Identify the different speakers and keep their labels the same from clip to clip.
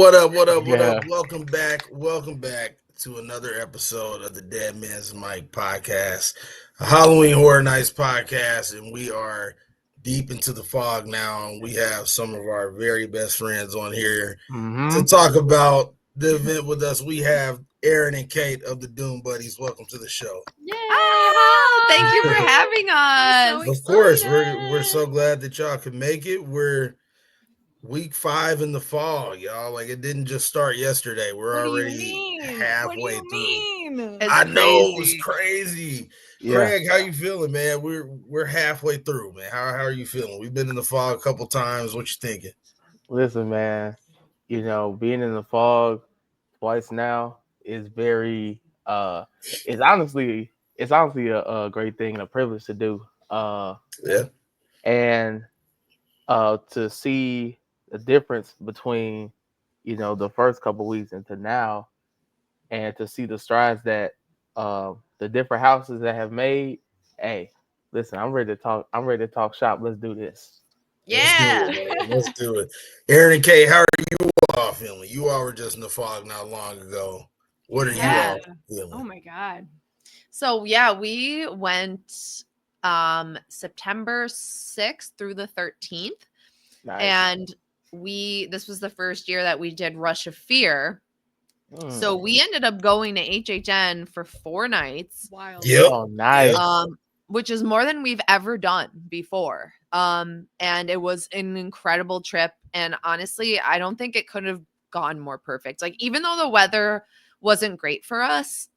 Speaker 1: What up? What up? What up?
Speaker 2: Yeah.
Speaker 1: Welcome back. Welcome back to another episode of the Dead Man's Mic podcast, a Halloween Horror Nights podcast, and we are deep into the fog now. And we have some of our very best friends on here to talk about the event with us. We have Erin and Kate of the Doom Buddies. Welcome to the show.
Speaker 3: Yay!
Speaker 4: Oh, thank you for having us.
Speaker 3: so
Speaker 1: Of course,
Speaker 3: excited.
Speaker 1: we're so glad that y'all could make it. We're week 5 in the fall, y'all. Like, it didn't just start yesterday. We're
Speaker 3: What do you
Speaker 1: already
Speaker 3: mean?
Speaker 1: halfway
Speaker 3: What do
Speaker 1: through.
Speaker 3: you mean?
Speaker 4: It's
Speaker 1: I know
Speaker 4: crazy.
Speaker 1: it's crazy.
Speaker 2: Yeah.
Speaker 1: Craig, how you feeling, man? We're halfway through, man. How are you feeling? We've been in the fog a couple times. What you thinking?
Speaker 2: Listen, man, being in the fog twice now is very it's honestly a great thing and a privilege to do.
Speaker 1: Yeah.
Speaker 2: And to see the difference between, the first couple weeks into now, and to see the strides that the different houses that have made. Hey, listen, I'm ready to talk. I'm ready to talk shop. Let's do this.
Speaker 4: Yeah.
Speaker 1: Let's do it, man. Let's do it. Aaron and Kay, how are you all feeling? You all were just in the fog not long ago. What are you all feeling?
Speaker 3: Oh my god.
Speaker 4: So yeah, we went September 6th through the 13th.
Speaker 2: Nice.
Speaker 4: And this was the first year that we did Rush of Fear. So we ended up going to HHN for 4 nights.
Speaker 3: Wild.
Speaker 1: Yep.
Speaker 2: Oh, nice.
Speaker 4: Which is more than we've ever done before. And it was an incredible trip. And honestly, I don't think it could have gone more perfect. Like, even though the weather wasn't great for us,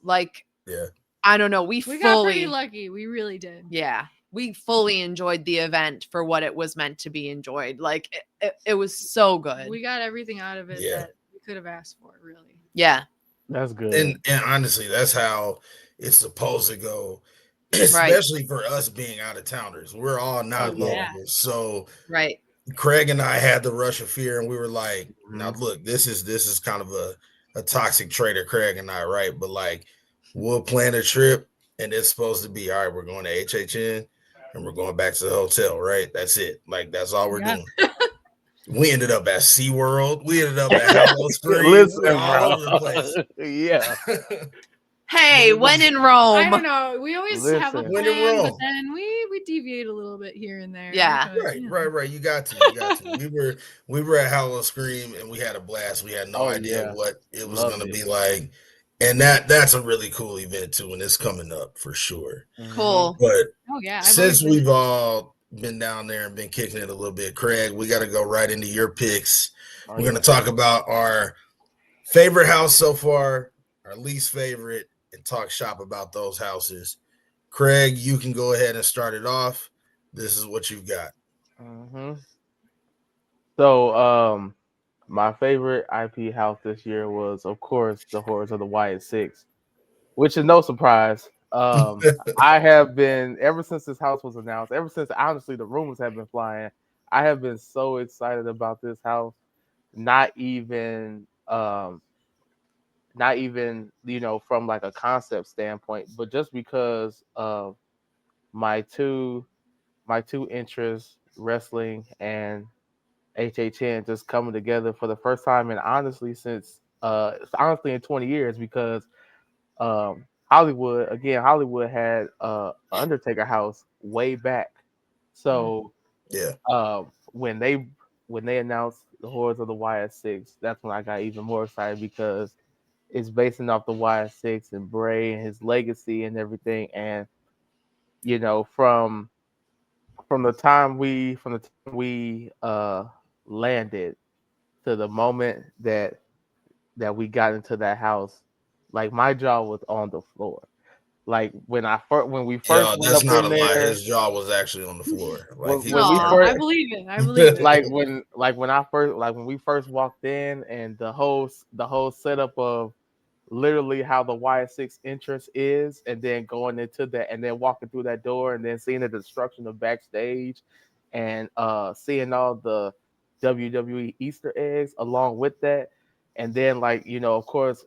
Speaker 4: like,
Speaker 1: Yeah.
Speaker 4: I don't know. We
Speaker 3: got pretty lucky. We really did.
Speaker 4: Yeah. We fully enjoyed the event for what it was meant to be enjoyed. Like, it was so good.
Speaker 3: We got everything out of it
Speaker 1: Yeah.
Speaker 3: that we could have asked for, really.
Speaker 4: Yeah.
Speaker 2: That's good.
Speaker 1: And honestly, that's how it's supposed to go. Especially for us being out of towners. We're all not locals.
Speaker 3: Yeah.
Speaker 1: So
Speaker 4: Right.
Speaker 1: Craig and I had the Rush of Fear, and we were like, now look, this is kind of a toxic trait of Craig and I, right? But like, we'll plan a trip, and it's supposed to be, all right, we're going to HHN and we're going back to the hotel, right? That's it. Like, that's all we're doing. We ended up at SeaWorld. We ended up at Hollow Springs.
Speaker 2: Listen,
Speaker 1: We were all
Speaker 2: bro.
Speaker 1: over the place.
Speaker 2: Yeah.
Speaker 4: Hey, when in Rome.
Speaker 3: I don't know. We always have a
Speaker 2: Listen.
Speaker 1: When in
Speaker 3: plan, but
Speaker 1: Rome.
Speaker 3: then we deviate a little bit here and there.
Speaker 4: Yeah.
Speaker 3: because,
Speaker 1: Right. You got to. We were at Hollow Scream, and we had a blast. We had no idea what it was
Speaker 2: Loved
Speaker 1: going to
Speaker 2: it.
Speaker 1: be like, and that's a really cool event too, and it's coming up for sure.
Speaker 4: Cool.
Speaker 1: But
Speaker 3: Oh yeah.
Speaker 1: since we've all been down there and been kicking it a little bit, Craig, we got to go right into your picks.
Speaker 2: Oh,
Speaker 1: We're going to talk about our favorite house so far, our least favorite, and talk shop about those houses. Craig, you can go ahead and start it off. This is what you've got.
Speaker 2: So, my favorite IP house this year was, of course, the Horrors of the Wyatt Six, which is no surprise. I have been, ever since this house was announced, ever since honestly the rumors have been flying, I have been so excited about this house. Not even from like a concept standpoint, but just because of my two interests, wrestling and HHN, just coming together for the first time, and honestly in 20 years, because Hollywood had Undertaker house way back. So when they announced the Horrors of the YS6, that's when I got even more excited, because it's basing off the YS6 and Bray and his legacy and everything. And from the time we landed to the moment that we got into that house, like, my jaw was on the floor. Like, when we first went
Speaker 1: that's
Speaker 2: up
Speaker 1: not
Speaker 2: in
Speaker 1: a lie.
Speaker 2: there,
Speaker 1: His jaw was actually on the floor. Like,
Speaker 3: I believe it. I believe it.
Speaker 2: when we first walked in, and the whole setup of literally how the Y6 entrance is, and then going into that, and then walking through that door, and then seeing the destruction of backstage, and seeing all the WWE Easter eggs along with that, and then, like, of course,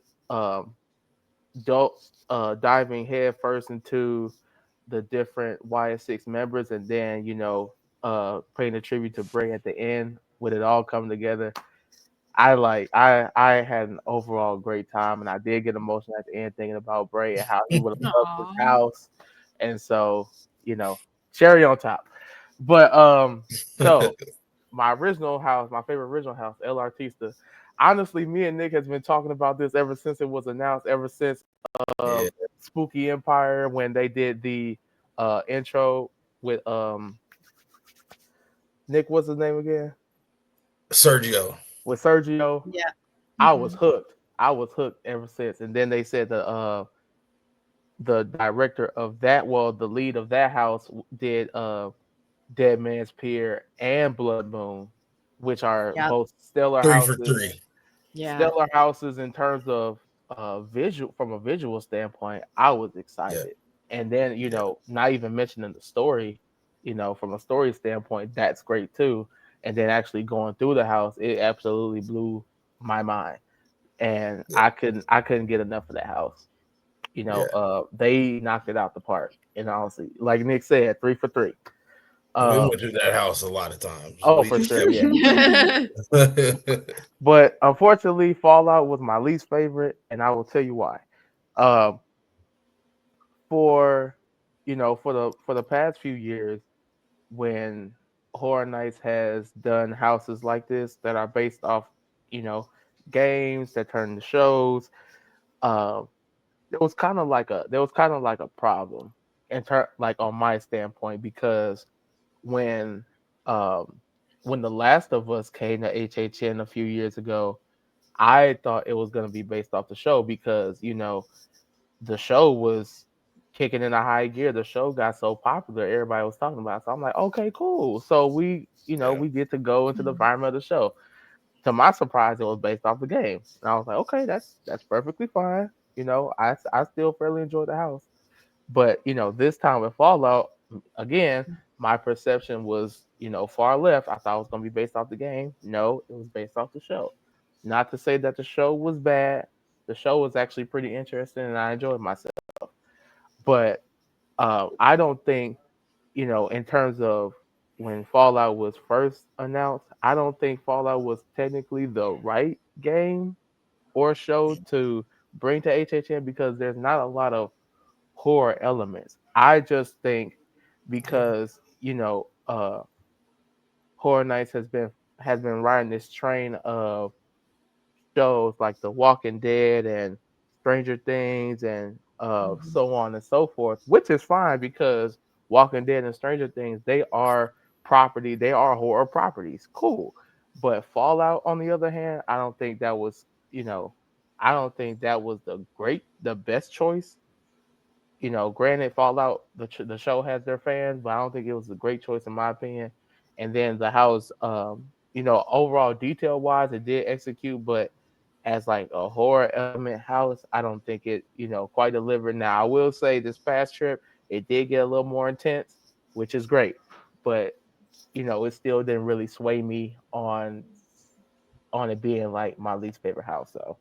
Speaker 2: diving head first into the different YS6 members, and then paying a tribute to Bray at the end, with it all coming together. I had an overall great time, and I did get emotional at the end thinking about Bray and how he would have loved his house, and so cherry on top. But so my original house, my favorite original house, El Artista. Honestly, me and Nick has been talking about this ever since it was announced, ever since Spooky Empire when they did the intro with Nick. What's his name again?
Speaker 1: Sergio.
Speaker 2: With Sergio.
Speaker 4: Yeah.
Speaker 2: I was hooked. I was hooked ever since. And then they said the director of that, well, the lead of that house did Dead Man's Pier and Blood Moon, which are both stellar
Speaker 1: 3
Speaker 2: houses.
Speaker 1: for 3.
Speaker 4: Yeah.
Speaker 2: Stellar houses in terms of visual, from a visual standpoint. I was excited. Yeah. And then, not even mentioning the story, from a story standpoint, that's great too. And then actually going through the house, it absolutely blew my mind. And I couldn't get enough of that house. They knocked it out the park. And honestly, like Nick said, 3 for 3.
Speaker 1: We went to that house a lot of times.
Speaker 2: Oh, for sure, yeah. But unfortunately, Fallout was my least favorite, and I will tell you why. For the past few years, when Horror Nights has done houses like this that are based off, games that turn into shows, there was kind of like a problem like on my standpoint, because when The Last of Us came to HHN a few years ago, I thought it was going to be based off the show because the show was kicking in a high gear. The show got so popular, everybody was talking about it. So I'm like, okay, cool. So we get to go into the environment of the show. To my surprise, it was based off the game, and I was like, okay, that's perfectly fine. I still fairly enjoyed the house, but this time with Fallout, again, my perception was far left. I thought it was gonna be based off the game. No, it was based off the show. Not to say that the show was bad. The show was actually pretty interesting, and I enjoyed myself. But I don't think in terms of when Fallout was first announced, I don't think Fallout was technically the right game or show to bring to HHN because there's not a lot of horror elements. I just think because Horror Nights has been riding this train of shows like The Walking Dead and Stranger Things and so on and so forth, which is fine because Walking Dead and Stranger Things, they are horror properties. Cool. But Fallout, on the other hand, I don't think that was the best choice. Granted, Fallout, the show has their fans, but I don't think it was a great choice in my opinion. And then the house, overall detail wise, it did execute, but as like a horror element house, I don't think it, quite delivered. Now, I will say this past trip, it did get a little more intense, which is great, but it still didn't really sway me on it being like my least favorite house. So,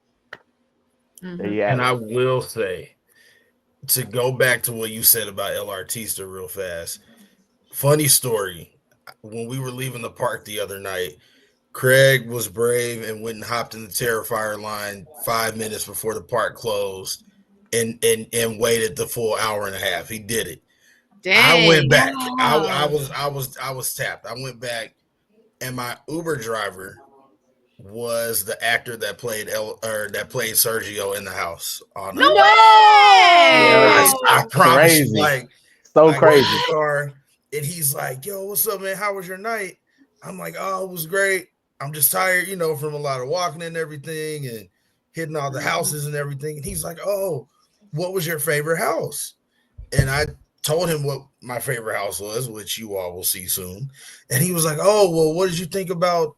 Speaker 1: and I will say, to go back to what you said about El Artista real fast, funny story. When we were leaving the park the other night, Craig was brave and went and hopped in the Terrifier line 5 minutes before the park closed and waited the full hour and a half. He did it. Dang. I went back. I was tapped. I went back, and my Uber driver was the actor that played Sergio in the house.
Speaker 4: No way!
Speaker 1: I promise
Speaker 2: crazy.
Speaker 1: You, like
Speaker 2: so crazy.
Speaker 1: In the car, and he's like, "Yo, what's up, man? How was your night?" I'm like, "Oh, it was great. I'm just tired, from a lot of walking and everything and hitting all the houses and everything." And he's like, "Oh, what was your favorite house?" And I told him what my favorite house was, which you all will see soon. And he was like, "Oh, well, what did you think about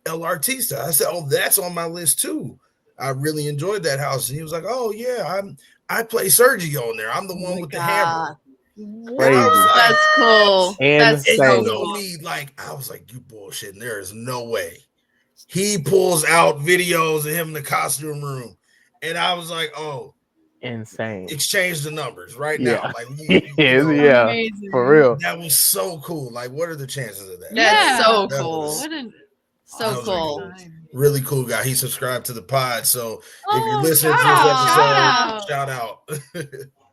Speaker 1: El Artista?" I said, "Oh, that's on my list too. I really enjoyed that house." And he was like, "Oh yeah, I play Sergio in there. I'm the one with the hammer."
Speaker 4: Wow, that's cool. That's
Speaker 1: so cool. Me, like, I was like, "You bullshitting. There is no way." He pulls out videos of him in the costume room. And I was like, "Oh,
Speaker 2: insane.
Speaker 1: Exchange the numbers right now." Like,
Speaker 2: for real.
Speaker 1: That was so cool. Like, what are the chances of that?
Speaker 4: That's so cool. So cool.
Speaker 1: Really cool guy. He subscribed to the pod. So if you're listening to this
Speaker 3: shout
Speaker 1: episode, shout out.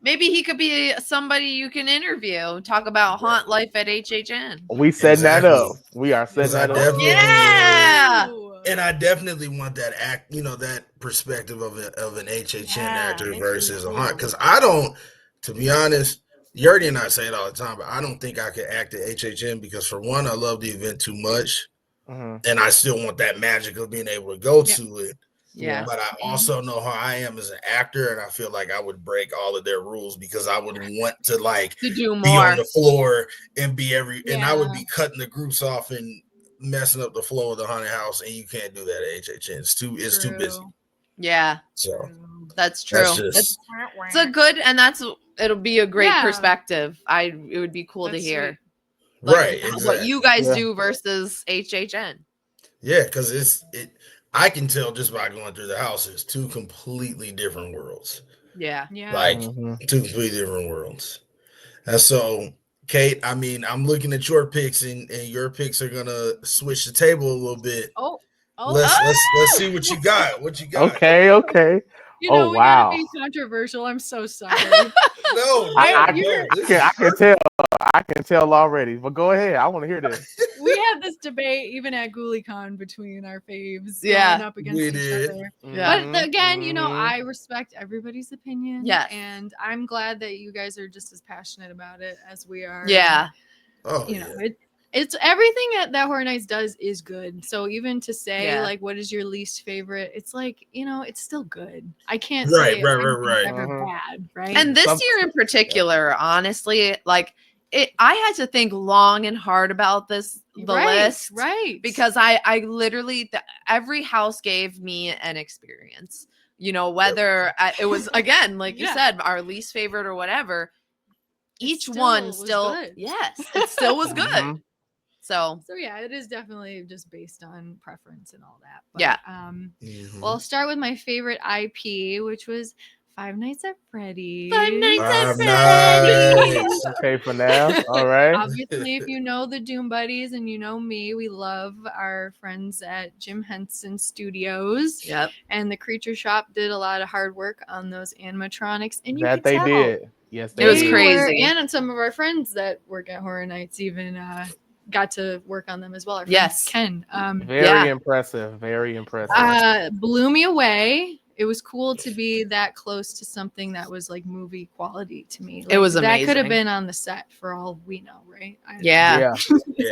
Speaker 4: Maybe he could be somebody you can interview. Talk about haunt life at HHN.
Speaker 2: We setting that up. We are setting that up.
Speaker 4: Yeah.
Speaker 1: And I definitely want that that perspective of an HHN actor versus a haunt. Because I don't, to be honest, Yurdy and I say it all the time, but I don't think I could act at HHN because, for one, I love the event too much. And I still want that magic of being able to go to it.
Speaker 4: Yeah.
Speaker 1: But I also know how I am as an actor, and I feel like I would break all of their rules because I would want to
Speaker 4: do more.
Speaker 1: be on the floor and be and I would be cutting the groups off and messing up the flow of the haunted house, and you can't do that at HHN. It's too busy.
Speaker 4: Yeah.
Speaker 1: So
Speaker 4: that's true. It's a good, and it'll be a great perspective. It would be cool to hear.
Speaker 1: Right.
Speaker 4: What you guys do versus HHN.
Speaker 1: Yeah, because I can tell just by going through the house, it's two completely different worlds.
Speaker 4: Yeah.
Speaker 1: Like two completely different worlds. And so, Kate, I mean, I'm looking at your picks, and your picks are gonna switch the table a little bit. Let's see what you got.
Speaker 2: Okay.
Speaker 3: You know, we gotta be controversial. I'm so sorry.
Speaker 1: No,
Speaker 2: I can tell. I can tell already. But go ahead. I want to hear this.
Speaker 3: We had this debate even at GhoulieCon between our faves going up against each other.
Speaker 4: Yeah.
Speaker 3: But again, I respect everybody's opinion.
Speaker 4: Yes.
Speaker 3: And I'm glad that you guys are just as passionate about it as we are.
Speaker 4: Yeah.
Speaker 3: It's everything that Horror Nights does is good. So even to say what is your least favorite, it's it's still good. I can't say ever bad, right?
Speaker 4: And this year in particular, honestly, I had to think long and hard about the list,
Speaker 3: right?
Speaker 4: Because I literally every house gave me an experience. Whether it was again, like you said, our least favorite or whatever. Each one still, it still was good. So
Speaker 3: yeah, it is definitely just based on preference and all that.
Speaker 4: But,
Speaker 3: well, I'll start with my favorite IP, which was Five Nights at Freddy's.
Speaker 4: Five Nights at Freddy's.
Speaker 2: Okay, for now. All right.
Speaker 3: Obviously, if you know the Doom Buddies and you know me, we love our friends at Jim Henson Studios.
Speaker 4: Yep.
Speaker 3: And the Creature Shop did a lot of hard work on those animatronics, and
Speaker 2: they did. Yes,
Speaker 4: it was crazy.
Speaker 3: And some of our friends that work at Horror Nights even got to work on them as well. Our friend Ken.
Speaker 2: Very impressive. Very impressive.
Speaker 3: Blew me away. It was cool to be that close to something that was like movie quality to me.
Speaker 4: It was amazing.
Speaker 3: That could have been on the set for all we know, right?
Speaker 4: Yeah,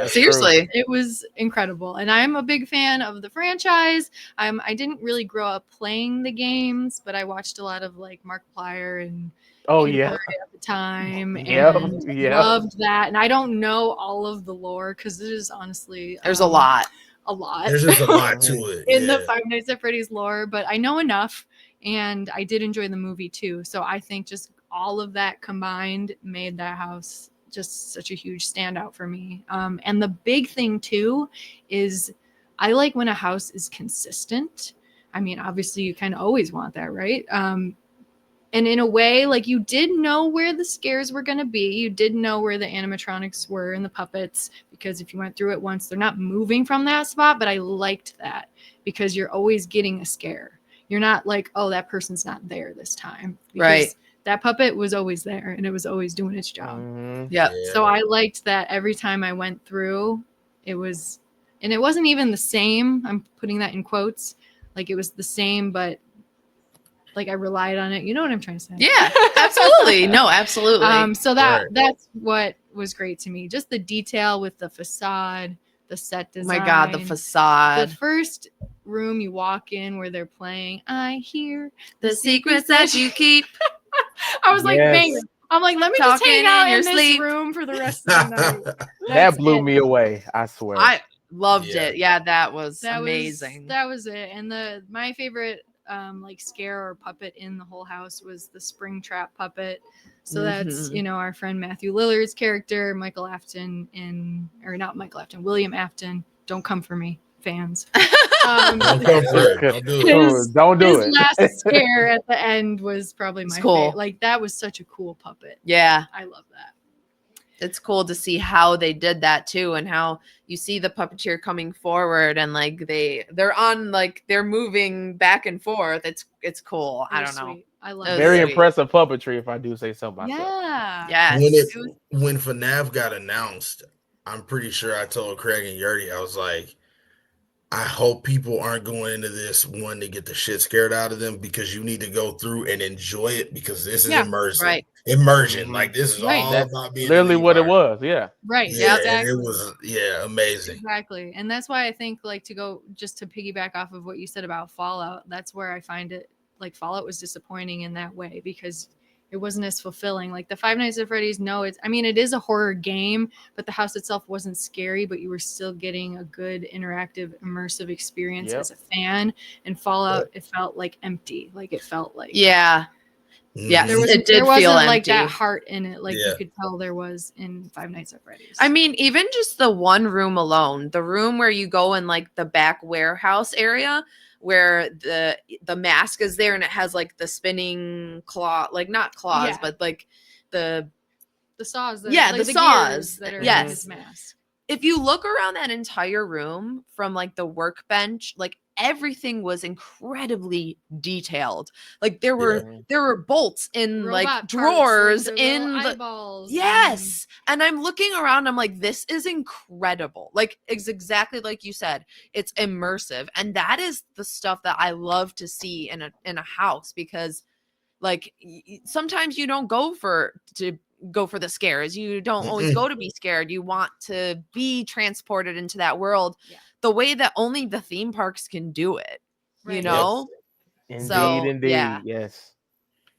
Speaker 4: seriously.
Speaker 3: It was incredible. And I'm a big fan of the franchise. I didn't really grow up playing the games, but I watched a lot of like Markiplier and at the time, and loved that. And I don't know all of the lore because it is honestly
Speaker 4: there's a lot.
Speaker 1: There's just a lot to it
Speaker 3: in the Five Nights at Freddy's lore, but I know enough, and I did enjoy the movie too. So I think just all of that combined made that house just such a huge standout for me. And the big thing too is I like when a house is consistent. I mean, obviously you kind of always want that, right? And in a way, like you did know where the scares were going to be. You did know where the animatronics were and the puppets, because if you went through it once, they're not moving from that spot. But I liked that because you're always getting a scare. You're not like, oh, that person's not there this time. Because that puppet was always there and it was always doing its job.
Speaker 4: Yeah.
Speaker 3: So I liked that every time I went through, it was, and it wasn't even the same. I'm putting that in quotes. Like it was the same, but like I relied on it. You know what I'm trying to say?
Speaker 4: Yeah, absolutely. No, absolutely.
Speaker 3: So that's what was great to me. Just the detail with the facade, the set design.
Speaker 4: My God, the facade.
Speaker 3: The first room you walk in where they're playing, I hear
Speaker 4: the secrets that you keep.
Speaker 3: I was like, man, I'm like, let me just hang out in this room for the rest of the night.
Speaker 2: That blew me away. I swear.
Speaker 4: I loved it. Yeah, that was amazing.
Speaker 3: That was it. And my favorite like scare or puppet in the whole house was the Springtrap puppet. So that's our friend Matthew Lillard's character, Michael Afton William Afton. Don't come for me, fans.
Speaker 2: Don't do it.
Speaker 3: His last scare at the end was probably my favorite. Like that was such a cool puppet.
Speaker 4: Yeah,
Speaker 3: I love that.
Speaker 4: it's cool to see how they did that too, and how you see the puppeteer coming forward and like they're on like they're moving back and forth. It's cool. I
Speaker 3: Very
Speaker 4: don't know.
Speaker 3: sweet. I love
Speaker 4: That was
Speaker 3: it.
Speaker 2: Very
Speaker 4: sweet.
Speaker 2: impressive puppetry, if I do say so myself.
Speaker 3: Yeah.
Speaker 4: Yes.
Speaker 1: When FNAF got announced, I'm pretty sure I told Craig and Yurdy, I was like, I hope people aren't going into this one to get the shit scared out of them, because you need to go through and enjoy it, because this is immersion.
Speaker 4: Right.
Speaker 1: Immersion.
Speaker 2: Mhm.
Speaker 1: Like, this is
Speaker 3: Right.
Speaker 1: all
Speaker 2: That's
Speaker 1: about being
Speaker 2: literally
Speaker 1: in the
Speaker 2: what it
Speaker 1: environment.
Speaker 2: was. Yeah.
Speaker 3: Right.
Speaker 1: Yeah,
Speaker 3: Exactly.
Speaker 1: and it was amazing.
Speaker 3: Exactly. And that's why I think, like, to go just to piggyback off of what you said about Fallout, that's where I find it like Fallout was disappointing in that way, because it wasn't as fulfilling. Like the Five Nights at Freddy's, it is a horror game, but the house itself wasn't scary, but you were still getting a good interactive, immersive experience
Speaker 2: Yep.
Speaker 3: as a fan. And Fallout, it felt like empty. Like it felt like
Speaker 4: Yeah. Yes,
Speaker 3: there
Speaker 4: it did
Speaker 3: wasn't
Speaker 4: feel
Speaker 3: like
Speaker 4: empty.
Speaker 3: that heart in it, like
Speaker 1: Yeah.
Speaker 3: you could tell there was in Five Nights at Freddy's.
Speaker 4: I mean, even just the one room alone, the room where you go in like the back warehouse area where the mask is there and it has like the spinning claw, like not claws,
Speaker 3: Yeah.
Speaker 4: but like the
Speaker 3: saws. That
Speaker 4: Yeah,
Speaker 3: like
Speaker 4: the
Speaker 3: gears
Speaker 4: saws.
Speaker 3: that are in
Speaker 4: Yes.
Speaker 3: his mask.
Speaker 4: if you look around that entire room from like the workbench, like everything was incredibly detailed. Like there were bolts in
Speaker 3: Robot
Speaker 4: like
Speaker 3: parts,
Speaker 4: drawers
Speaker 3: like, their
Speaker 4: in
Speaker 3: little
Speaker 4: the
Speaker 3: eyeballs.
Speaker 4: yes. And I'm looking around, I'm like, this is incredible. Like it's exactly like you said, it's immersive. And that is the stuff that I love to see in a house, because like sometimes you don't go for the scares. You don't always go to be scared. You want to be transported into that world the way that only the theme parks can do it. You
Speaker 3: Right.
Speaker 4: know?
Speaker 2: Indeed,
Speaker 4: yeah.
Speaker 2: yes.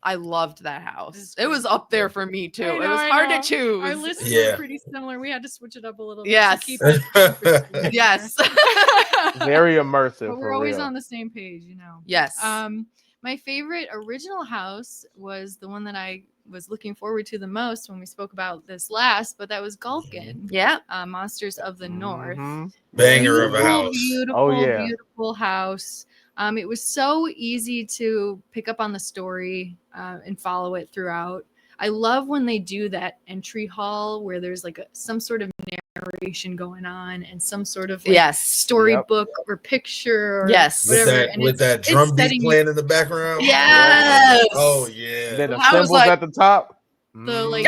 Speaker 4: I loved that house.
Speaker 3: It's
Speaker 4: It was
Speaker 3: great.
Speaker 4: up there for me too.
Speaker 3: I
Speaker 4: It
Speaker 3: know,
Speaker 4: was
Speaker 3: I
Speaker 4: hard
Speaker 3: know.
Speaker 4: to choose.
Speaker 3: Our lists
Speaker 1: Yeah.
Speaker 3: were pretty similar. We had to switch it up a little bit.
Speaker 4: Yes.
Speaker 3: To keep it interesting in
Speaker 4: Yes.
Speaker 3: there.
Speaker 2: Very immersive.
Speaker 3: But
Speaker 2: for
Speaker 3: we're always
Speaker 2: real.
Speaker 3: on the same page, you know.
Speaker 4: Yes.
Speaker 3: My favorite original house was the one that I was looking forward to the most when we spoke about this last, but that was Gulkin.
Speaker 4: Yeah.
Speaker 3: Monsters of the North.
Speaker 2: Mhm.
Speaker 1: Banger of a house.
Speaker 3: Beautiful,
Speaker 2: Oh, yeah.
Speaker 3: beautiful house. It was so easy to pick up on the story and follow it throughout. I love when they do that entry hall where there's like some sort of narration going on and some sort of like storybook or picture or whatever.
Speaker 1: With that drum beat playing in the background.
Speaker 4: Yes.
Speaker 1: Oh yeah.
Speaker 2: And then the
Speaker 4: I was
Speaker 2: symbols
Speaker 4: like-
Speaker 2: at the top.
Speaker 3: The like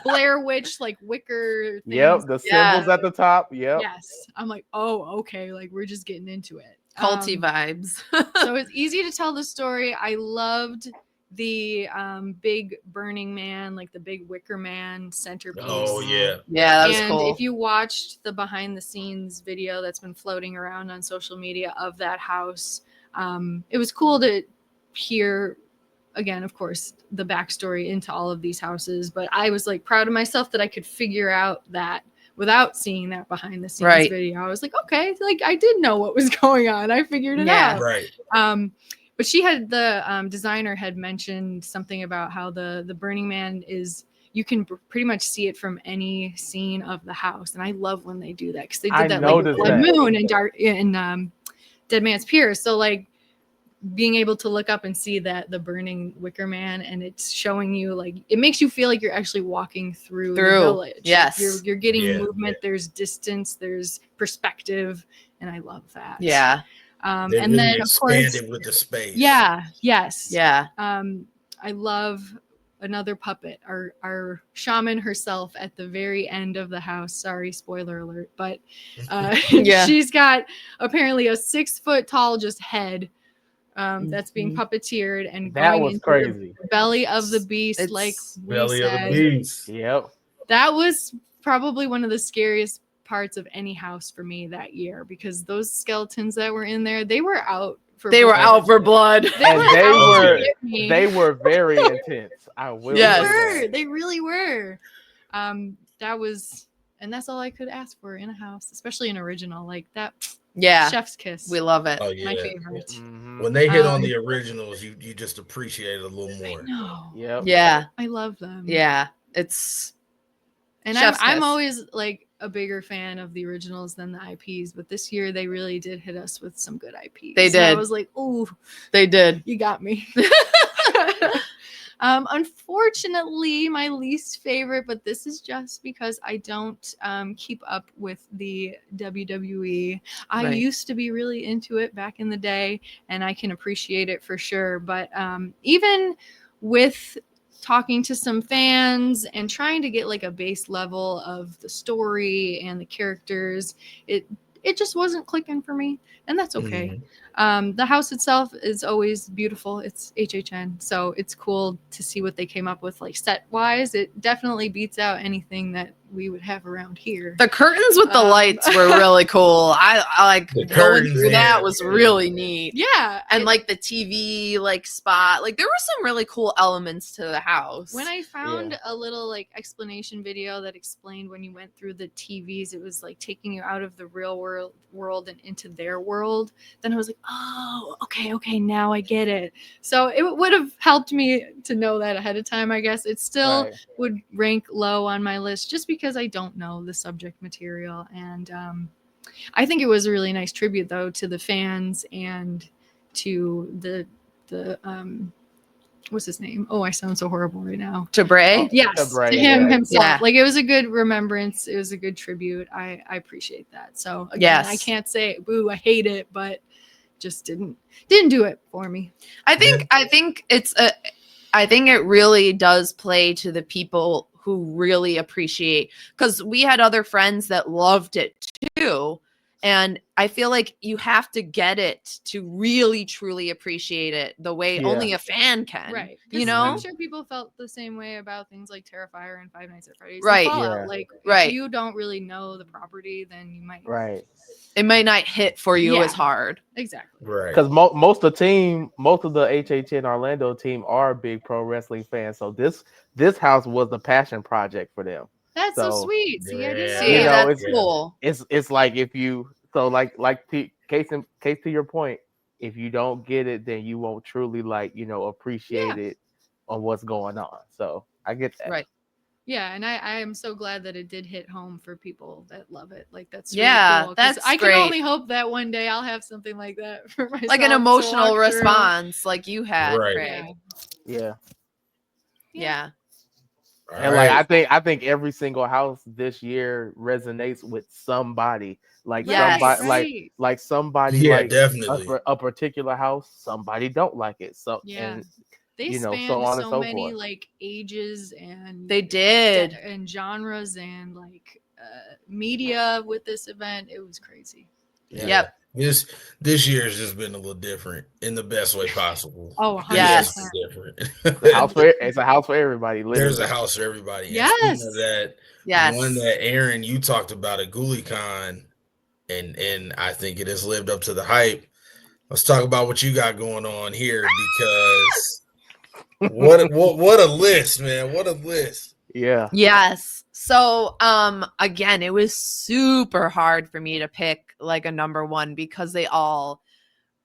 Speaker 3: Blair Witch like wicker things.
Speaker 2: Yep, the symbols at the top. Yep.
Speaker 3: Yes. I'm like, oh, okay. Like we're just getting into it.
Speaker 4: Culty vibes.
Speaker 3: So it's easy to tell the story. I loved the big burning man, like the big wicker man centerpiece.
Speaker 1: Oh yeah.
Speaker 4: Yeah, that was
Speaker 3: And
Speaker 4: cool.
Speaker 3: if you watched the behind the scenes video that's been floating around on social media of that house, it was cool to hear, again, of course, the backstory into all of these houses. But I was like proud of myself that I could figure out that without seeing that behind the scenes video. I was like, okay, like I did know what was going on. I figured it out.
Speaker 1: Right.
Speaker 3: But she had the designer had mentioned something about how the Burning Man is, you can pretty much see it from any scene of the house, and I love when they do that because they did that like Blood Moon and Dead Man's Pier. So like being able to look up and see that the burning wicker man, and it's showing you like it makes you feel like you're actually walking through the village.
Speaker 4: Yes,
Speaker 3: like you're getting movement. There's distance. There's perspective, and I love that.
Speaker 4: Yeah.
Speaker 3: And then of course
Speaker 1: expanded with the space.
Speaker 3: Yeah. Yes.
Speaker 4: Yeah.
Speaker 3: I love another puppet, our shaman herself at the very end of the house. Sorry, spoiler alert, but she's got apparently a 6 foot tall just head that's being puppeteered and
Speaker 2: that
Speaker 3: going
Speaker 2: was
Speaker 3: into
Speaker 2: crazy.
Speaker 3: the belly of the beast. It's like
Speaker 1: belly of the beast.
Speaker 2: Yep.
Speaker 3: That was probably one of the scariest parts of any house for me that year, because those skeletons that were in there, they were out for blood.
Speaker 2: They were very intense. I will.
Speaker 3: They really were. That's all I could ask for in a house, especially an original like that.
Speaker 4: Yeah,
Speaker 3: chef's kiss.
Speaker 4: We love it.
Speaker 1: Oh, yeah.
Speaker 3: My favorite.
Speaker 2: Mm-hmm.
Speaker 1: When they hit on the originals, you just appreciate it a little more.
Speaker 3: No.
Speaker 2: Yep.
Speaker 4: Yeah.
Speaker 3: I love them.
Speaker 4: Yeah. It's
Speaker 3: and I'm always like a bigger fan of the originals than the IPs, but this year they really did hit us with some good IPs.
Speaker 4: They did.
Speaker 3: And I was like, oh,
Speaker 4: they did.
Speaker 3: You got me. Unfortunately, my least favorite, but this is just because I don't keep up with the WWE. I
Speaker 4: Right.
Speaker 3: used to be really into it back in the day, and I can appreciate it for sure. But even with talking to some fans and trying to get like a base level of the story and the characters, it just wasn't clicking for me, and that's okay. The house itself is always beautiful. It's HHN, so it's cool to see what they came up with, like set wise. It definitely beats out anything that we would have around here.
Speaker 4: The curtains with the lights were really cool. I like
Speaker 1: The
Speaker 4: going
Speaker 1: curtains,
Speaker 4: through that
Speaker 1: yeah,
Speaker 4: was
Speaker 1: yeah.
Speaker 4: really neat.
Speaker 3: Yeah,
Speaker 4: And like the TV like spot, like there were some really cool elements to the house.
Speaker 3: when I found a little like explanation video that explained when you went through the TVs, it was like taking you out of the real world and into their world. Then I was like, oh, okay, now I get it. So it would have helped me to know that ahead of time, I guess. It still
Speaker 2: Right.
Speaker 3: would rank low on my list just because I don't know the subject material. And I think it was a really nice tribute, though, to the fans and to the what's his name? Oh, I sound so horrible right now.
Speaker 4: Jabray?
Speaker 3: Yes,
Speaker 2: Jabray,
Speaker 3: to him
Speaker 2: yeah.
Speaker 3: himself.
Speaker 4: Yeah.
Speaker 3: Like it was a good remembrance. It was a good tribute. I appreciate that. So again, I
Speaker 4: Yes.
Speaker 3: can't say boo, I hate it, but just didn't do it for me.
Speaker 4: I think I think it really does play to the people who really appreciate, because we had other friends that loved it too. And I feel like you have to get it to really truly appreciate it the way
Speaker 2: Yeah.
Speaker 4: only a fan can.
Speaker 3: Right.
Speaker 4: You
Speaker 3: 'Cause
Speaker 4: know?
Speaker 3: I'm sure people felt the same way about things like Terrifier and Five Nights at Freddy's.
Speaker 4: Right.
Speaker 3: And Fallout.
Speaker 2: Yeah.
Speaker 3: Like
Speaker 4: Right.
Speaker 3: if you don't really know the property, then you might
Speaker 2: Right.
Speaker 4: It might not hit for you
Speaker 3: Yeah.
Speaker 4: as hard.
Speaker 3: Exactly.
Speaker 2: Because most of the HHN Orlando team are big pro wrestling fans. So this house was the passion project for them.
Speaker 3: That's so
Speaker 2: So,
Speaker 3: sweet. See, I didn't know
Speaker 4: See,
Speaker 2: You know,
Speaker 3: that.
Speaker 4: that's
Speaker 2: it's-
Speaker 4: cool.
Speaker 2: It's like if you case to your point, if you don't get it, then you won't truly appreciate it on what's going on. So I get that.
Speaker 4: Right.
Speaker 3: Yeah, and I am so glad that it did hit home for people that love it. Like that's
Speaker 4: Yeah,
Speaker 3: really cool. 'Cause
Speaker 4: that's
Speaker 3: I can
Speaker 4: great.
Speaker 3: only hope that one day I'll have something like that for myself.
Speaker 4: Like an
Speaker 3: to
Speaker 4: emotional
Speaker 3: walk through.
Speaker 4: response like you had,
Speaker 1: Right.
Speaker 4: Craig.
Speaker 2: Yeah.
Speaker 4: Yeah.
Speaker 2: And I think every single house this year resonates with somebody. Like
Speaker 4: Yes.
Speaker 2: somebody like somebody
Speaker 1: Yeah,
Speaker 2: like
Speaker 1: definitely.
Speaker 2: a particular house, somebody don't like it. So
Speaker 3: Yeah.
Speaker 2: and
Speaker 3: They
Speaker 2: you know,
Speaker 3: spanned
Speaker 2: so on and
Speaker 3: so
Speaker 2: so
Speaker 3: many
Speaker 2: forth.
Speaker 3: like ages and
Speaker 4: They did.
Speaker 3: and genres and like media with this event. It was crazy.
Speaker 1: Yeah.
Speaker 4: Yep.
Speaker 1: This year has just been a little different in the best way possible.
Speaker 3: Oh,
Speaker 1: It's
Speaker 3: 100%.
Speaker 1: just different.
Speaker 2: It's a house for everybody. Literally.
Speaker 1: There's a house for everybody. And
Speaker 3: Yes.
Speaker 1: speaking of that,
Speaker 4: Yes.
Speaker 1: one that Aaron you talked about at GhoulieCon, and I think it has lived up to the hype. Let's talk about what you got going on here, because what a list, man. What a list.
Speaker 2: Yeah.
Speaker 4: Yes. So again, it was super hard for me to pick like a number one because they all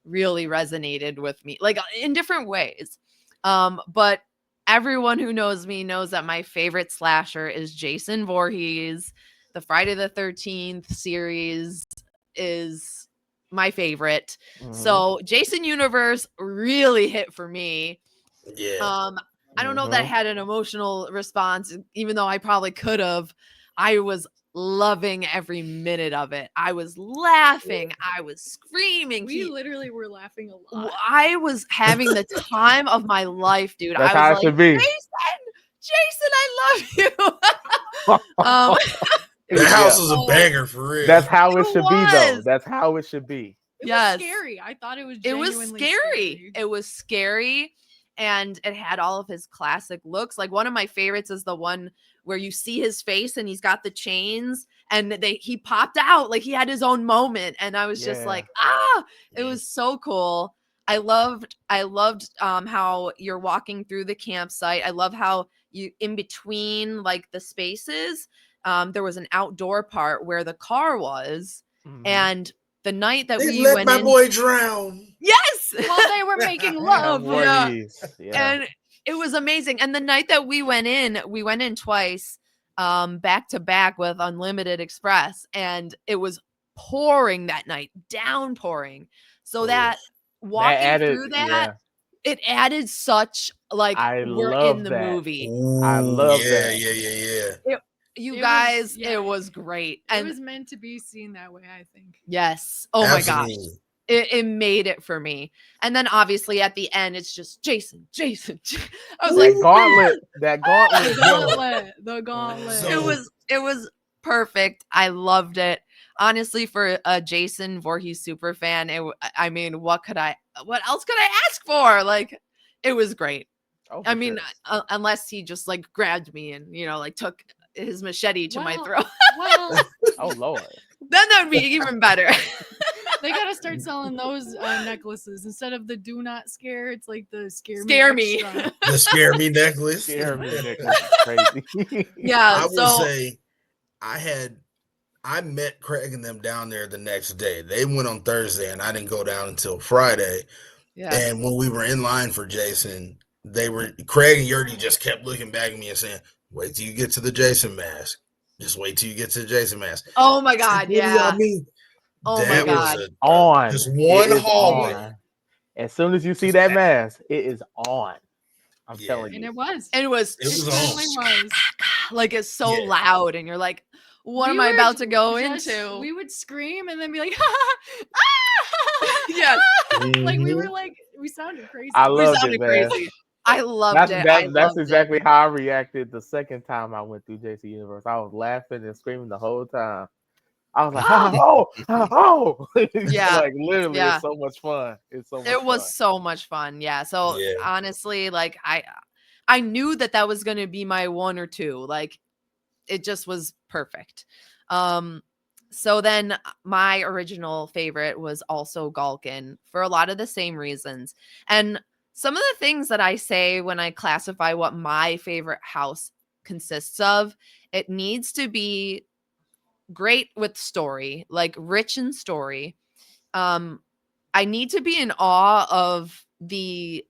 Speaker 4: really resonated with me, like in different ways. But everyone who knows me knows that my favorite slasher is Jason Voorhees. The Friday the 13th series is my favorite.
Speaker 2: Mhm.
Speaker 4: So Jason Universe really hit for me.
Speaker 1: Yeah.
Speaker 4: I don't know if that
Speaker 2: Mhm.
Speaker 4: had an emotional response, even though I probably could have. I was loving every minute of it. I was laughing. I was screaming.
Speaker 3: We literally were laughing a lot.
Speaker 4: I was having the time of my life, dude.
Speaker 2: That's
Speaker 4: I
Speaker 2: how
Speaker 4: was
Speaker 2: it
Speaker 4: like,
Speaker 2: should be.
Speaker 4: Jason, I love you.
Speaker 1: That house is a
Speaker 4: Oh,
Speaker 1: banger for real.
Speaker 2: That's how it
Speaker 4: It
Speaker 2: should be, though.
Speaker 4: was.
Speaker 2: That's how it should be.
Speaker 3: It
Speaker 4: Yes.
Speaker 3: was scary. I thought it was
Speaker 4: It was
Speaker 3: genuinely
Speaker 4: scary. It was scary. And it had all of his classic looks. Like one of my favorites is the one where you see his face and he's got the chains and he popped out, like he had his own moment. And I was just
Speaker 2: Yeah.
Speaker 4: like, it was so cool. I loved how you're walking through the campsite. I love how you in between like the spaces, there was an outdoor part where the car was.
Speaker 2: Mhm.
Speaker 4: And the night that
Speaker 1: They
Speaker 4: we
Speaker 1: let
Speaker 4: went
Speaker 1: my
Speaker 4: in,
Speaker 1: boy drown.
Speaker 4: yes,
Speaker 3: While they were making love.
Speaker 4: Yeah.
Speaker 2: Yeah.
Speaker 4: and it was amazing. And the night that we went in twice, back to back with Unlimited Express, and it was pouring that night, downpouring. So that walking through that, it added such like
Speaker 2: I
Speaker 4: were
Speaker 2: love
Speaker 4: in the
Speaker 2: that.
Speaker 4: movie.
Speaker 2: I love
Speaker 1: yeah,
Speaker 2: that.
Speaker 1: yeah.
Speaker 4: You
Speaker 3: It
Speaker 4: guys,
Speaker 3: was- yeah.
Speaker 4: it was great.
Speaker 3: It
Speaker 4: And
Speaker 3: was meant to be seen that way, I think.
Speaker 4: yes, oh my gosh.
Speaker 1: Absolutely.
Speaker 4: It made it for me. And then obviously at the end, it's just Jason. I was
Speaker 2: That
Speaker 4: like,
Speaker 2: gauntlet, that gauntlet.
Speaker 3: The gauntlet.
Speaker 1: So-
Speaker 4: it was perfect. I loved it. Honestly, for a Jason Voorhees super fan, I mean, what else could I ask for? Like, it was great.
Speaker 2: Oh,
Speaker 4: I
Speaker 2: for
Speaker 4: mean,
Speaker 2: sure.
Speaker 4: unless he just like grabbed me and, you know, like took his machete to my
Speaker 3: Well,
Speaker 4: throat,
Speaker 3: Well,
Speaker 2: Oh Lord.
Speaker 4: then that would be even better.
Speaker 3: they gotta start selling those necklaces instead of the do not scare. It's like the
Speaker 4: Scare me.
Speaker 3: extra.
Speaker 1: The scare me necklace.
Speaker 2: Scare me, Nick. That's crazy.
Speaker 4: Yeah.
Speaker 1: I will
Speaker 4: So
Speaker 1: say I met Craig and them down there the next day. They went on Thursday and I didn't go down until Friday.
Speaker 4: yeah.
Speaker 1: And when we were in line for Jason, Craig and Yurdy just kept looking back at me and saying, "Wait till you get to the Jason mask. Just wait till you get to the Jason mask."
Speaker 4: Oh my God.
Speaker 1: What do y'all
Speaker 4: Yeah.
Speaker 1: mean?
Speaker 4: Oh my
Speaker 1: That
Speaker 4: God.
Speaker 1: was
Speaker 2: On.
Speaker 1: just
Speaker 2: It
Speaker 1: one
Speaker 2: is
Speaker 1: hallway.
Speaker 2: on. As soon as you see
Speaker 1: Just
Speaker 2: that
Speaker 1: that.
Speaker 2: mask, it is on. I'm
Speaker 1: Yeah.
Speaker 2: telling
Speaker 3: And
Speaker 2: you.
Speaker 3: it was.
Speaker 4: And it was
Speaker 1: It was
Speaker 3: It certainly was.
Speaker 4: like it's so
Speaker 1: Yeah.
Speaker 4: loud, and you're like, what
Speaker 3: We
Speaker 4: am I
Speaker 3: would
Speaker 4: about to go
Speaker 3: just-
Speaker 4: into?
Speaker 3: We would scream and then be like,
Speaker 4: Yes.
Speaker 3: like we
Speaker 1: Mhm.
Speaker 3: were like, we sounded crazy.
Speaker 2: I
Speaker 4: We
Speaker 2: loved
Speaker 4: sounded
Speaker 2: it, man.
Speaker 4: crazy. I loved it.
Speaker 2: That's exactly how I reacted the second time I went through JC Universe. I was laughing and screaming the whole time. I was like, oh.
Speaker 4: Yeah.
Speaker 2: Like literally,
Speaker 4: Yeah.
Speaker 2: it's so much fun. It's so much
Speaker 4: It was
Speaker 2: fun.
Speaker 4: so much fun. Yeah. So
Speaker 1: Yeah.
Speaker 4: honestly, like I knew that was going to be my one or two. Like it just was perfect. So then my original favorite was also Galkin for a lot of the same reasons. And some of the things that I say when I classify what my favorite house consists of, it needs to be great with story, like rich in story. I need to be in awe of the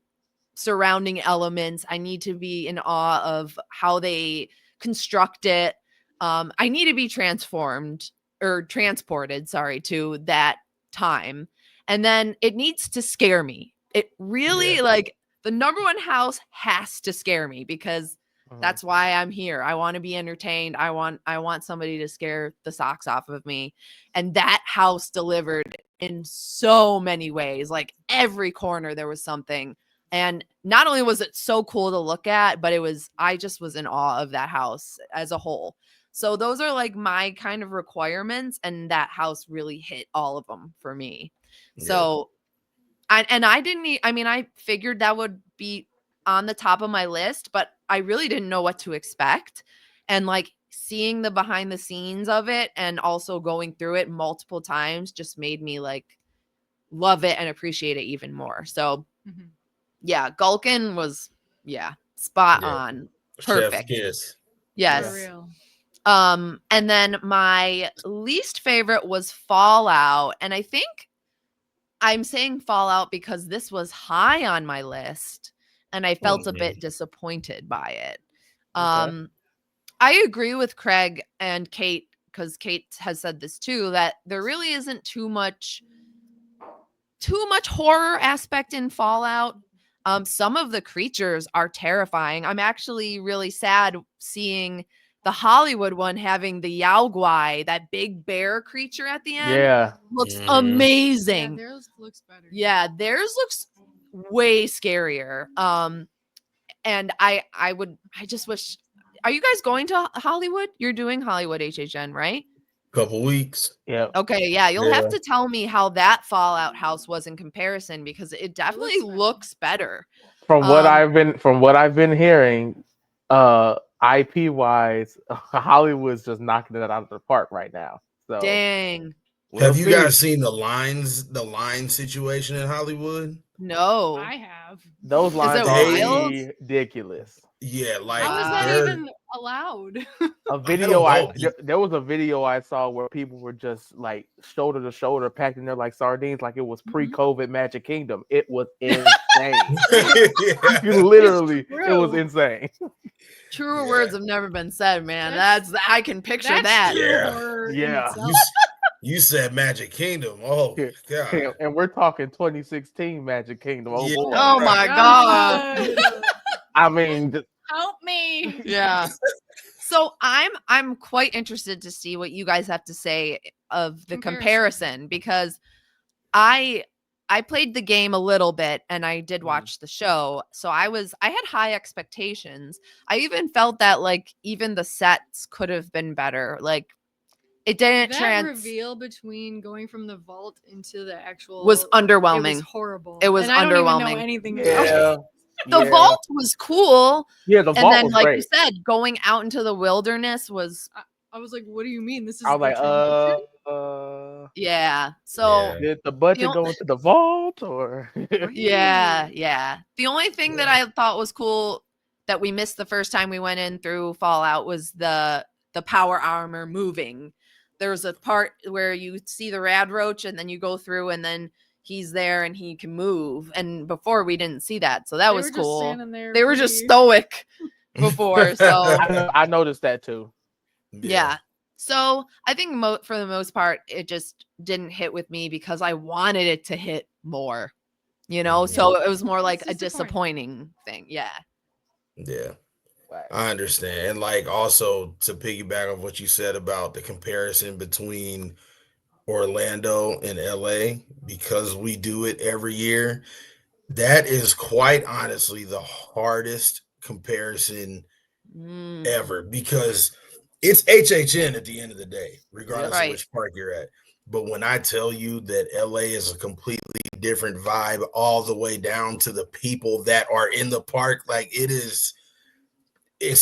Speaker 4: surrounding elements. I need to be in awe of how they construct it. I need to be transported, to that time. And then it needs to scare me. It really like the number one house has to scare me because
Speaker 2: Mhm.
Speaker 4: that's why I'm here. I want to be entertained. I want somebody to scare the socks off of me. And that house delivered in so many ways. Like every corner there was something. And not only was it so cool to look at, but I just was in awe of that house as a whole. So those are like my kind of requirements, and that house really hit all of them for me.
Speaker 1: Yeah.
Speaker 4: So I figured that would be on the top of my list, but I really didn't know what to expect. And like seeing the behind the scenes of it and also going through it multiple times just made me like love it and appreciate it even more. So
Speaker 3: Mhm.
Speaker 4: yeah, Gulkin was spot
Speaker 1: Yeah.
Speaker 4: on.
Speaker 1: Chef's
Speaker 4: Perfect.
Speaker 1: kiss.
Speaker 4: Yes.
Speaker 3: For real.
Speaker 4: And then my least favorite was Fallout. And I think I'm saying Fallout because this was high on my list and I felt a bit disappointed by it.
Speaker 2: Okay.
Speaker 4: I agree with Craig and Kate, because Kate has said this too, that there really isn't too much horror aspect in Fallout. Some of the creatures are terrifying. I'm actually really sad seeing the Hollywood one having the Yao Guai, that big bear creature at the end.
Speaker 2: Yeah.
Speaker 4: Looks
Speaker 1: Mhm.
Speaker 3: Yeah,
Speaker 4: amazing.
Speaker 3: theirs looks better.
Speaker 4: Yeah, theirs looks way scarier. And I just wish. Are you guys going to Hollywood? You're doing Hollywood HHN, right?
Speaker 1: Couple weeks.
Speaker 2: Yeah.
Speaker 4: Okay, yeah, you'll have
Speaker 2: Yeah.
Speaker 4: to tell me how that Fallout house was in comparison, because it definitely looks better.
Speaker 2: From what I've been hearing, IP wise, Hollywood's just knocking it out of the park right now. So
Speaker 4: Dang.
Speaker 2: we'll
Speaker 1: Have you
Speaker 2: see.
Speaker 1: guys seen the line situation in Hollywood?
Speaker 4: No.
Speaker 3: I have.
Speaker 2: Those lines
Speaker 4: it
Speaker 2: are
Speaker 4: wild?
Speaker 2: ridiculous.
Speaker 1: Yeah, like
Speaker 3: How is that
Speaker 1: they're-
Speaker 3: even allowed?
Speaker 2: A video
Speaker 1: know.
Speaker 2: there was a video I saw where people were just like shoulder to shoulder packed in there like sardines, like it was pre-COVID Magic Kingdom. It was insane.
Speaker 1: Yeah.
Speaker 2: Literally, it was
Speaker 3: true.
Speaker 2: insane.
Speaker 4: Truer
Speaker 1: Yeah.
Speaker 4: words have never been said, man.
Speaker 3: That's-
Speaker 4: I can picture
Speaker 3: That's
Speaker 4: that.
Speaker 3: true
Speaker 1: Yeah.
Speaker 3: horror in
Speaker 2: Yeah.
Speaker 3: itself.
Speaker 1: You said Magic Kingdom. Oh
Speaker 2: Yeah.
Speaker 1: God.
Speaker 2: And we're talking 2016 Magic Kingdom. Oh
Speaker 1: Yeah.
Speaker 2: boy.
Speaker 4: Oh my god.
Speaker 2: I mean,
Speaker 3: Help me.
Speaker 4: Yeah. So I'm quite interested to see what you guys have to say of the comparison because I played the game a little bit and I did watch the show. So I had high expectations. I even felt that like even the sets could have been better. Like it didn't
Speaker 3: That reveal between going from the vault into the actual
Speaker 4: was underwhelming.
Speaker 3: It was horrible.
Speaker 4: It was
Speaker 3: and I don't even know
Speaker 4: underwhelming.
Speaker 3: anything about it.
Speaker 2: yeah.
Speaker 4: The vault was cool.
Speaker 2: Yeah, the
Speaker 4: And
Speaker 2: vault
Speaker 4: then,
Speaker 2: was
Speaker 4: like
Speaker 2: great.
Speaker 4: you said, going out into the wilderness was
Speaker 3: I was like, what do you mean? This is
Speaker 2: I was like,
Speaker 4: yeah. So
Speaker 1: Yeah.
Speaker 2: did the budget go into the vault or?
Speaker 4: yeah. The only thing that I thought was cool that we missed the first time we went in through Fallout was the power armor moving. There was a part where you see the rad roach and then you go through and then he's there and he can move. And before we didn't see that. So that was cool. They were just stoic before. So
Speaker 2: I noticed that too.
Speaker 4: yeah. So I think for the most part, it just didn't hit with me because I wanted it to hit more, you know? So it was more like a disappointing thing. Yeah.
Speaker 1: Yeah. I understand. And like also to piggyback on what you said about the comparison between Orlando and LA, because we do it every year, that is quite honestly the hardest comparison ever because it's HHN at the end of the day, regardless of which park you're at. But when I tell you that LA is a completely different vibe all the way down to the people that are in the park, like it's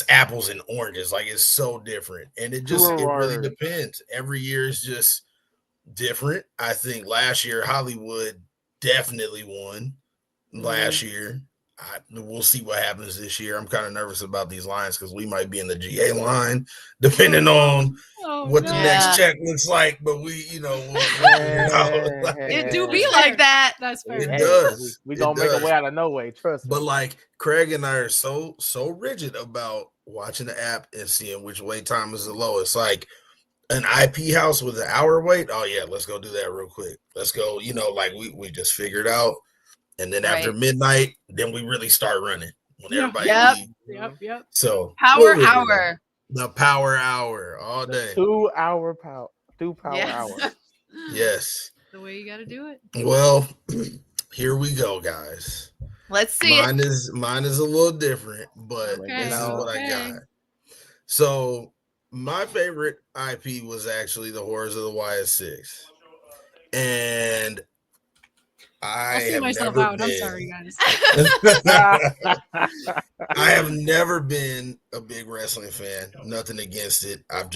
Speaker 1: apples and oranges. Like it's so different. And it really depends. Every year is just different. I think last year Hollywood definitely won last year. We'll see what happens this year. I'm kind of nervous about these lines because we might be in the GA line, depending on what the next check looks like. But
Speaker 4: it do be like that.
Speaker 3: That's fair.
Speaker 1: It does.
Speaker 2: We gonna make a way out of no way. Trust me.
Speaker 1: But like Craig and I are so rigid about watching the app and seeing which wait time is the lowest. Like an IP house with an hour wait. Oh yeah, let's go do that real quick. Let's go. Like we just figured out. And then after midnight, then we really start running when everybody leaves.
Speaker 3: Yep.
Speaker 1: So
Speaker 4: power hour.
Speaker 1: The power hour all day.
Speaker 2: 2 hour power. 2 power hours.
Speaker 1: Yes.
Speaker 3: The way you got to do it.
Speaker 1: Well, here we go, guys.
Speaker 4: Let's see.
Speaker 1: Mine is a little different, but this is what I got. So my favorite IP was actually the Horrors of the YS6. And
Speaker 3: I'll see myself out. I'm sorry, guys.
Speaker 1: I have never been a big wrestling fan. Nothing against it. I've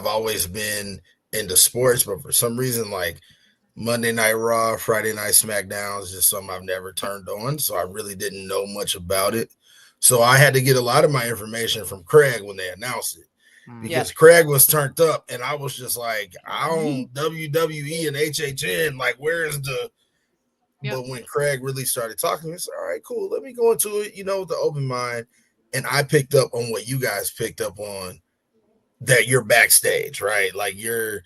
Speaker 1: always been into sports, but for some reason, like Monday Night Raw, Friday Night SmackDown is just something I've never turned on. So I really didn't know much about it. So I had to get a lot of my information from Craig when they announced it. Because Craig was turned up and I was just like, I own WWE and HHN. Like, where is the... But when Craig really started talking, he said, all right, cool. Let me go into it, with the open mind. And I picked up on what you guys picked up on, that you're backstage, right? Like you're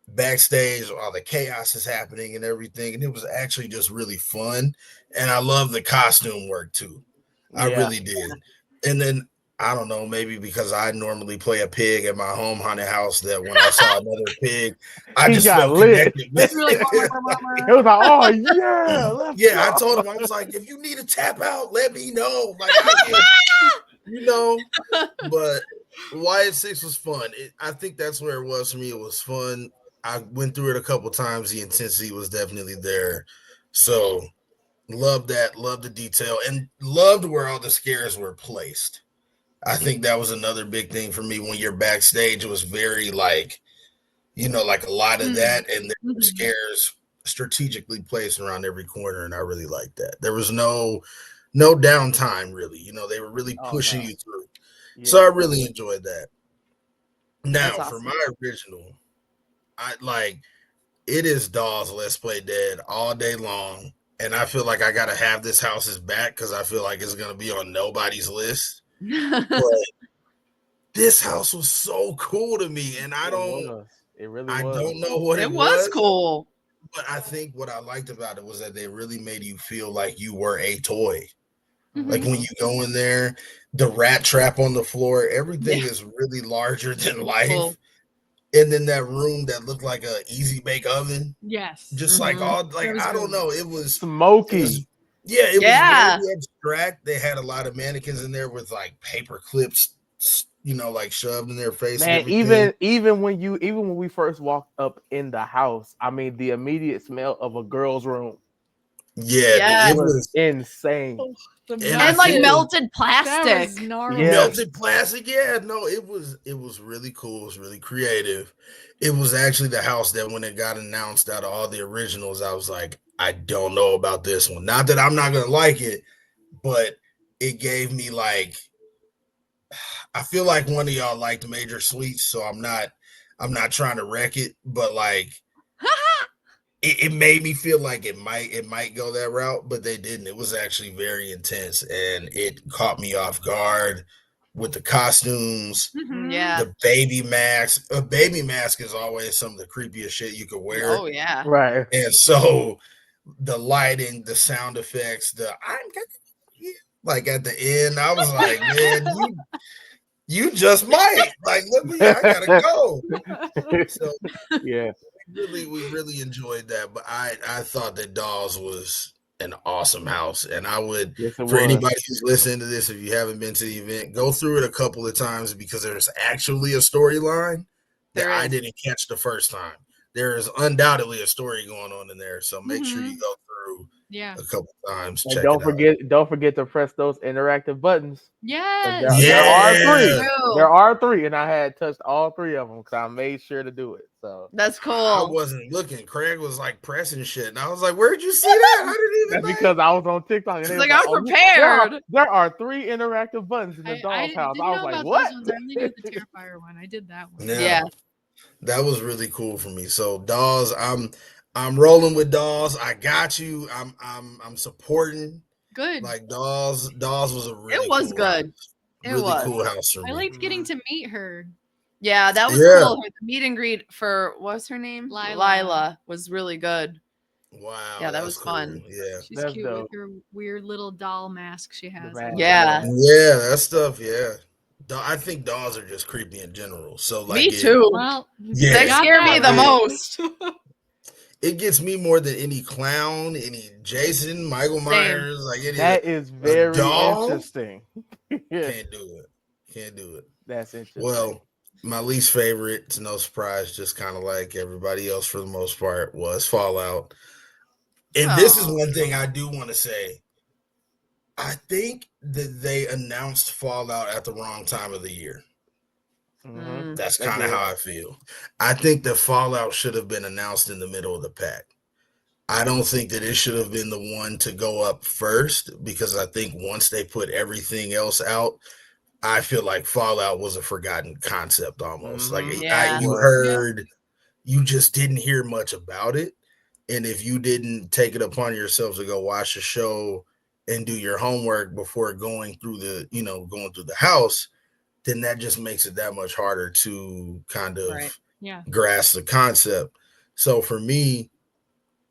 Speaker 1: backstage, all the chaos is happening and everything. And it was actually just really fun. And I love the costume work too. I really did. And then I don't know, maybe because I normally play a pig at my home haunted house, that when I saw another pig, I just felt connected. It
Speaker 2: was like, oh yeah.
Speaker 1: Yeah, I told him, I was like, if you need a tap out, let me know. Like, but YS6 was fun. I think that's where it was for me. It was fun. I went through it a couple times. The intensity was definitely there. So loved that, loved the detail, and loved where all the scares were placed. I think that was another big thing for me. When you're backstage, it was very like a lot of that, and there were scares strategically placed around every corner, and I really liked that. There was no downtime, really. They were really pushing you through. So I really enjoyed that. Now, for my original, it is Dolls Let's Play Dead all day long, and I feel like I gotta have this house's back because I feel like it's gonna be on nobody's list. But this house was so cool to me, and I don't know what it was.
Speaker 4: It was cool.
Speaker 1: But I think what I liked about it was that they really made you feel like you were a toy. Like
Speaker 3: Mhm.
Speaker 1: when you go in there, the rat trap on the floor, everything is really larger than life.
Speaker 4: Cool.
Speaker 1: And then that room that looked like a easy bake oven,
Speaker 3: Yes.
Speaker 1: just like
Speaker 4: Mhm.
Speaker 1: all
Speaker 3: That
Speaker 1: like
Speaker 3: was
Speaker 1: I don't
Speaker 3: really
Speaker 1: know,
Speaker 3: nice.
Speaker 1: it was
Speaker 2: Smoky.
Speaker 1: yeah, it was
Speaker 4: Yeah.
Speaker 1: very abstract. They had a lot of mannequins in there with like paper clips, like shoved in their face and
Speaker 2: Man,
Speaker 1: everything.
Speaker 2: even when we first walked up in the house, I mean the immediate smell of a girl's room
Speaker 1: Yeah,
Speaker 4: Yeah.
Speaker 1: it
Speaker 2: was
Speaker 1: was,
Speaker 2: insane.
Speaker 3: The
Speaker 1: and I
Speaker 4: And like
Speaker 1: think
Speaker 4: melted
Speaker 3: that
Speaker 4: plastic.
Speaker 3: was gnarly.
Speaker 2: Yeah.
Speaker 1: melted plastic. Yeah, no, it was really cool. It was really creative. It was actually the house that when it got announced out of all the originals, I was like, I don't know about this one. Not that I'm not gonna like it, but it gave me like I feel like one of y'all liked Major Sweets, so I'm not trying to wreck it, but like it made me feel like it might go that route, but they didn't. It was actually very intense and it caught me off guard with the costumes,
Speaker 3: Mhm.
Speaker 4: Yeah.
Speaker 1: the baby mask. A baby mask is always some of the creepiest shit you could wear.
Speaker 4: Oh yeah.
Speaker 2: Right.
Speaker 1: And so the lighting, the sound effects, like at the end, I was like, man, you just might. Like, look, I gotta go. So
Speaker 2: Yeah.
Speaker 1: we really enjoyed that. But I thought that Dolls was an awesome house. And I would,
Speaker 2: Yes, it
Speaker 1: for
Speaker 2: was.
Speaker 1: anybody who's listening to this, if you haven't been to the event, go through it a couple of times because there's actually a storyline that
Speaker 4: There
Speaker 1: I
Speaker 4: is.
Speaker 1: didn't catch the first time. There is undoubtedly a story going on in there. So make sure you
Speaker 3: Mhm.
Speaker 1: go through
Speaker 3: Yeah.
Speaker 1: a couple times,
Speaker 2: And
Speaker 1: check
Speaker 2: don't
Speaker 1: it out.
Speaker 2: forget to press those interactive buttons. 'Cause
Speaker 3: Yes.
Speaker 2: there are three.
Speaker 1: Yeah.
Speaker 4: True.
Speaker 2: There are three, and I had touched all three of them because I made sure to do it. So
Speaker 4: That's
Speaker 1: I
Speaker 4: cool.
Speaker 1: wasn't looking. Craig was like pressing shit, and I was like, "Where'd you see that? I didn't even
Speaker 2: that's
Speaker 1: know."
Speaker 2: because I was on TikTok and
Speaker 4: It's
Speaker 2: they
Speaker 4: like
Speaker 2: was like,
Speaker 4: I'm
Speaker 2: "Oh,
Speaker 4: prepared.
Speaker 2: there are three interactive buttons in the
Speaker 3: I
Speaker 2: doll's house."
Speaker 3: didn't
Speaker 2: I was
Speaker 3: know
Speaker 2: like,
Speaker 3: about
Speaker 2: "What?"
Speaker 3: those ones. I only knew the Terrifier one. I did that one.
Speaker 1: Yeah,
Speaker 4: Yeah.
Speaker 1: that was really cool for me. So Dolls, I'm rolling with Dolls. I got you. I'm supporting.
Speaker 3: Good.
Speaker 1: Like Dolls was a really
Speaker 4: It was
Speaker 1: cool
Speaker 4: good.
Speaker 1: house.
Speaker 4: It
Speaker 1: Really
Speaker 4: was.
Speaker 1: cool house for
Speaker 3: I
Speaker 1: me.
Speaker 3: liked getting to meet her.
Speaker 4: Yeah, that was
Speaker 1: Yeah.
Speaker 4: cool. Her meet and greet for what's her name?
Speaker 3: Lila.
Speaker 4: Was really good.
Speaker 1: Wow.
Speaker 4: Yeah, that
Speaker 1: that's
Speaker 4: was
Speaker 1: cool.
Speaker 4: fun.
Speaker 1: Yeah.
Speaker 3: She's
Speaker 2: That's
Speaker 3: cute
Speaker 2: dope.
Speaker 3: with her weird little doll mask she has.
Speaker 2: mask,
Speaker 4: Yeah.
Speaker 1: Yeah, that stuff. Yeah. I think dolls are just creepy in general. So like
Speaker 4: Me too.
Speaker 3: Well,
Speaker 1: Yeah.
Speaker 4: They
Speaker 3: got
Speaker 4: scare me
Speaker 3: that
Speaker 4: the
Speaker 3: right.
Speaker 4: most.
Speaker 1: It gets me more than any clown, any Jason, Michael
Speaker 4: Same.
Speaker 1: Myers, like any
Speaker 2: That is very
Speaker 1: doll?
Speaker 2: interesting. Yeah,
Speaker 1: Can't do it. Can't do it.
Speaker 2: that's interesting.
Speaker 1: Well, my least favorite, it's no surprise, just kind of like everybody else for the most part, was Fallout. And this is
Speaker 4: Oh.
Speaker 1: one thing I do want to say. I think that they announced Fallout at the wrong time of the year.
Speaker 2: Mhm.
Speaker 1: That's
Speaker 2: They
Speaker 1: kind of
Speaker 2: did.
Speaker 1: how I feel. I think that Fallout should have been announced in the middle of the pack. I don't think that it should have been the one to go up first because I think once they put everything else out, I feel like Fallout was a forgotten concept almost. Like
Speaker 2: Mhm.
Speaker 4: Yeah.
Speaker 1: you just didn't hear much about it. And if you didn't take it upon yourself to go watch the show and do your homework before going through the house, then that just makes it that much harder to kind of
Speaker 4: Right.
Speaker 3: Yeah.
Speaker 1: grasp the concept. So for me,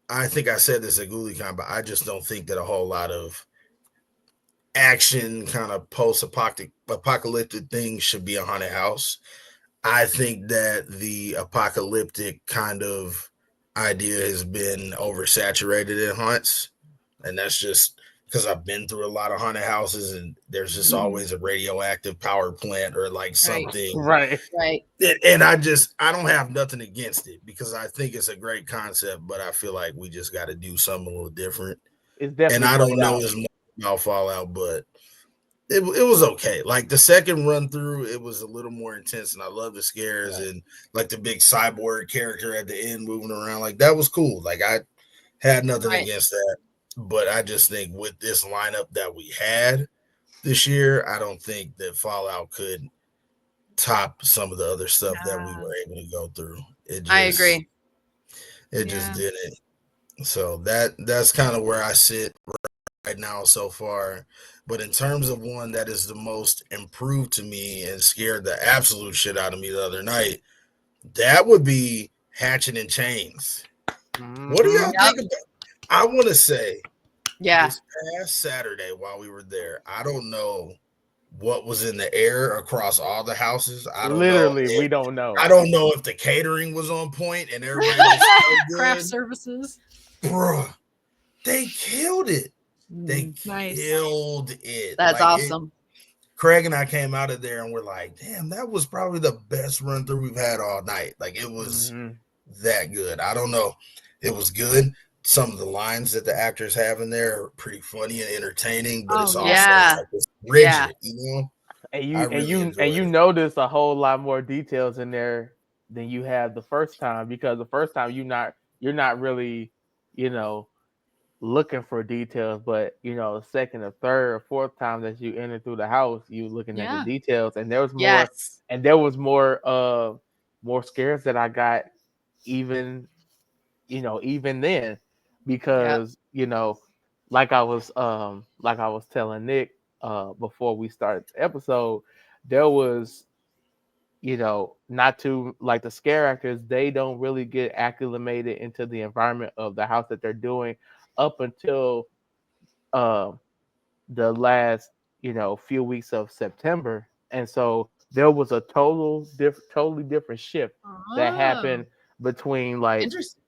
Speaker 1: I think I said this at GhouliCon, but I just don't think that a whole lot of action kind of post-apocalyptic things should be a haunted house. I think that the apocalyptic kind of idea has been oversaturated in haunts. And that's just because I've been through a lot of haunted houses and there's just
Speaker 3: Mhm.
Speaker 1: always a radioactive power plant or like something.
Speaker 2: Right.
Speaker 4: Right.
Speaker 1: And I don't have nothing against it because I think it's a great concept, but I feel like we just got to do something a little different.
Speaker 2: It's definitely
Speaker 1: And I don't
Speaker 2: played
Speaker 1: know
Speaker 2: out.
Speaker 1: as much about Fallout, but it was okay. Like the second run through, it was a little more intense, and I love the scares and like the big cyborg character at the end moving around. Like that was cool. Like I had nothing
Speaker 4: Right.
Speaker 1: against that, but I just think with this lineup that we had this year, I don't think that Fallout could top some of the other stuff that we were able to go through.
Speaker 4: I agree.
Speaker 1: It just didn't. So that's kind of where I sit right now so far. But in terms of one that is the most improved to me and scared the absolute shit out of me the other night, that would be Hatchet and Chains. What do y'all
Speaker 2: Mhm.
Speaker 1: think about? I want to say
Speaker 4: Yeah.
Speaker 1: This past Saturday while we were there, I don't know what was in the air across all the houses. I don't know.
Speaker 2: Literally, we don't know.
Speaker 1: I don't know if the catering was on point and everybody just smelled
Speaker 3: Craft
Speaker 1: good.
Speaker 3: services.
Speaker 1: Bruh, they killed it. They
Speaker 3: Nice.
Speaker 1: killed it.
Speaker 4: That's
Speaker 1: Like,
Speaker 4: awesome.
Speaker 1: Craig and I came out of there and we're like, damn, that was probably the best run through we've had all night. Like, it was that good. I don't know. It was good. Some of the lines that the actors have in there are pretty funny and entertaining, but it's also
Speaker 4: yeah.
Speaker 1: like it's rigid,
Speaker 4: Yeah.
Speaker 1: you know?
Speaker 2: And
Speaker 1: I
Speaker 2: you
Speaker 1: really enjoyed
Speaker 2: you
Speaker 1: it.
Speaker 2: notice a whole lot more details in there than you had the first time, because the first time you're not really, you know, looking for details, but you know, the second or third or fourth time that you enter through the house, you looking at the
Speaker 3: Yeah.
Speaker 2: details, and there was more
Speaker 4: Yes.
Speaker 2: and there was more scares that I got, even, you know, even then, because you know, like I was telling Nick before we started the episode, there was, you know, not to like the scare actors, they don't really get acclimated into the environment of the house that they're doing up until uh, the last, you know, few weeks of September. And so there was a totally different shift that happened between like
Speaker 3: Interesting.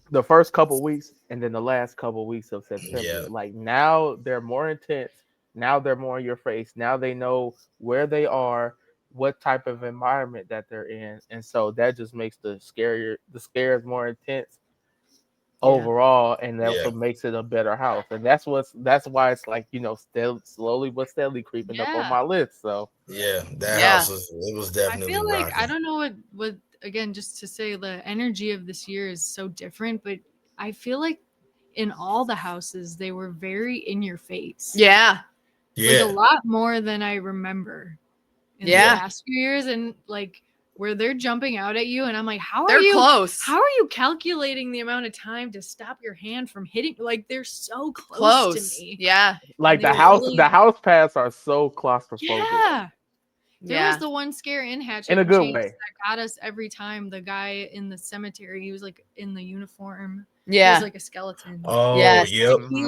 Speaker 2: the first couple weeks and then the last couple weeks of September.
Speaker 1: Yeah.
Speaker 2: Like, now they're more intense. Now they're more in your face. Now they know where they are, what type of environment that they're in, and so that just makes the scares more intense overall, and that's what makes it a better house. And that's why it's like, you know, slowly but steadily creeping up on my list. So
Speaker 1: yeah, that house was
Speaker 3: I
Speaker 1: definitely
Speaker 3: feel like
Speaker 1: rocking.
Speaker 3: I don't know what again, just to say the energy of this year is so different, but I feel like in all the houses they were very in your face.
Speaker 4: Yeah.
Speaker 3: Like a lot more than I remember in the past few years, and like where they're jumping out at you, and I'm like, how are you
Speaker 4: close?
Speaker 3: How are you calculating the amount of time to stop your hand from hitting? Like, they're so close to me.
Speaker 4: Yeah.
Speaker 2: Like the house paths are so claustrophobic.
Speaker 3: Yeah. There was the one scare in Hatchet
Speaker 2: in a
Speaker 3: and
Speaker 2: good
Speaker 3: Chains
Speaker 2: way
Speaker 3: that got us every time. The guy in the cemetery, he was like in the uniform.
Speaker 4: Yeah.
Speaker 3: He was like a skeleton.
Speaker 1: Oh,
Speaker 4: Yes.
Speaker 1: yep.
Speaker 3: He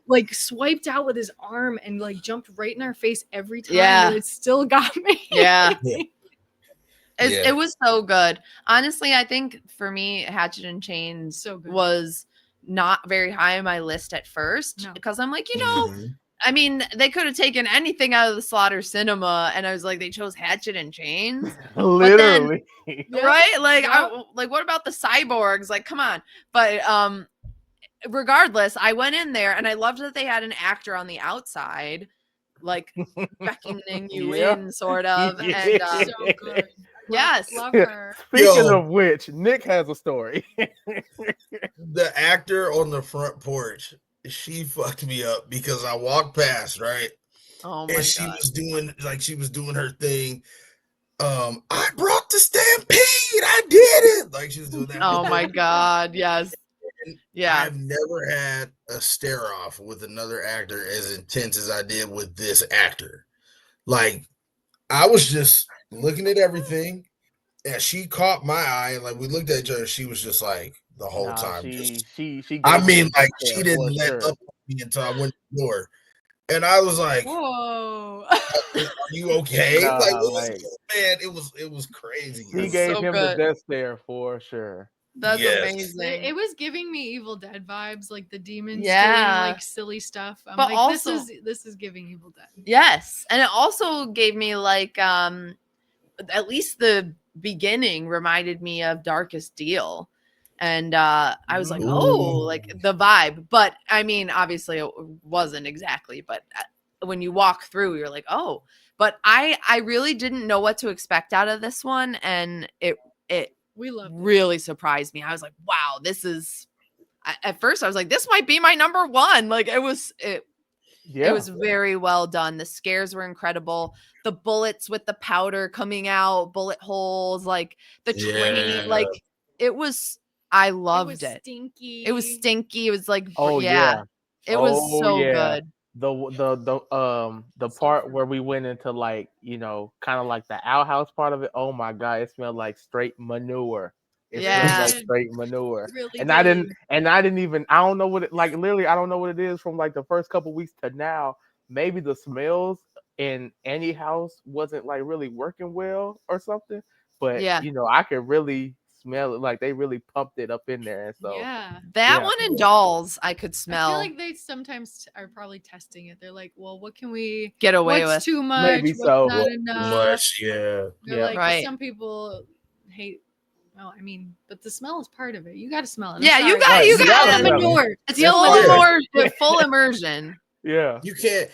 Speaker 3: like swiped out with his arm and like jumped right in our face every time.
Speaker 4: Yeah.
Speaker 3: And it still got me.
Speaker 4: Yeah. It was so good. Honestly, I think for me, Hatchet and Chains was not very high on my list at first, because I'm like, you know, I mean, they could have taken anything out of the Slaughter Cinema, and I was like, they chose Hatchet and Chains.
Speaker 2: Literally.
Speaker 4: Right? Like, like, what about the cyborgs? Like, come on. But regardless, I went in there and I loved that they had an actor on the outside, like beckoning you in, sort of. And
Speaker 3: so good.
Speaker 4: Yes.
Speaker 3: Love her.
Speaker 2: Speaking of which, Nick has a story.
Speaker 1: The actor on the front porch, she fucked me up because I walked past, right?
Speaker 4: Oh my
Speaker 1: and she was doing her thing. I brought the stampede. I did it. Like, she was doing that.
Speaker 4: Oh my God. Yes. Yeah.
Speaker 1: I've never had a stare off with another actor as intense as I did with this actor. Like, I was just looking at everything, and she caught my eye, and like we looked at each other. She was just like the whole time.
Speaker 2: She
Speaker 1: I mean, like, she didn't let up on me until I went to the door, and I was like,
Speaker 3: "Whoa,
Speaker 1: are you okay?" Like, man, it was crazy.
Speaker 2: He gave him the death stare for sure.
Speaker 4: That's amazing.
Speaker 3: It was giving me Evil Dead vibes, like the demons doing like silly stuff. I'm
Speaker 4: but
Speaker 3: like,
Speaker 4: also,
Speaker 3: this is giving Evil Dead.
Speaker 4: Yes, and it also gave me like at least the beginning reminded me of Darkest Deal. And I was like, oh, like the vibe. But I mean, obviously it wasn't exactly, but when you walk through, you're like, oh. But I really didn't know what to expect out of this one, and it really surprised me. I was like, wow, this is. At first, I was like, this might be my number one. Like, it was very well done. The scares were incredible. The bullets with the powder coming out, bullet holes, like the train, like it was. I loved it.
Speaker 3: Stinky.
Speaker 4: It was stinky. It was like, it
Speaker 2: Oh,
Speaker 4: was so good.
Speaker 2: The part where we went into, like, you know, kind of like the outhouse part of it. Oh my God, it smelled like straight manure. It
Speaker 4: Yeah.
Speaker 2: smells like straight manure.
Speaker 3: Really
Speaker 2: And I
Speaker 3: good.
Speaker 2: didn't even, I don't know what it, like literally I don't know what it is from like the first couple weeks to now. Maybe the smells in any house wasn't like really working well or something. But
Speaker 4: Yeah.
Speaker 2: I could really smell it. Like they really pumped it up in there. And so
Speaker 3: Yeah.
Speaker 4: That
Speaker 2: Yeah.
Speaker 4: one and dolls I could
Speaker 3: I
Speaker 4: smell.
Speaker 3: feel like they sometimes are probably testing it. They're like, well, what can we
Speaker 4: Get away
Speaker 3: what's
Speaker 4: with.
Speaker 3: too much?
Speaker 2: Maybe
Speaker 3: What's
Speaker 2: so.
Speaker 3: not
Speaker 1: What
Speaker 3: enough?
Speaker 1: much? Yeah.
Speaker 3: They're
Speaker 2: Yeah.
Speaker 3: like,
Speaker 4: Right.
Speaker 3: some people hate. Oh, I mean, but the smell is part of it. You got to smell it. I'm
Speaker 4: Yeah, you
Speaker 3: sorry.
Speaker 4: got
Speaker 2: Right,
Speaker 4: you
Speaker 2: you
Speaker 4: got
Speaker 2: gotta
Speaker 4: it.
Speaker 2: smell it.
Speaker 3: manure.
Speaker 4: It's
Speaker 2: That's
Speaker 4: full
Speaker 2: part of
Speaker 4: immersion.
Speaker 2: it.
Speaker 4: Full immersion.
Speaker 2: Yeah.
Speaker 1: You can't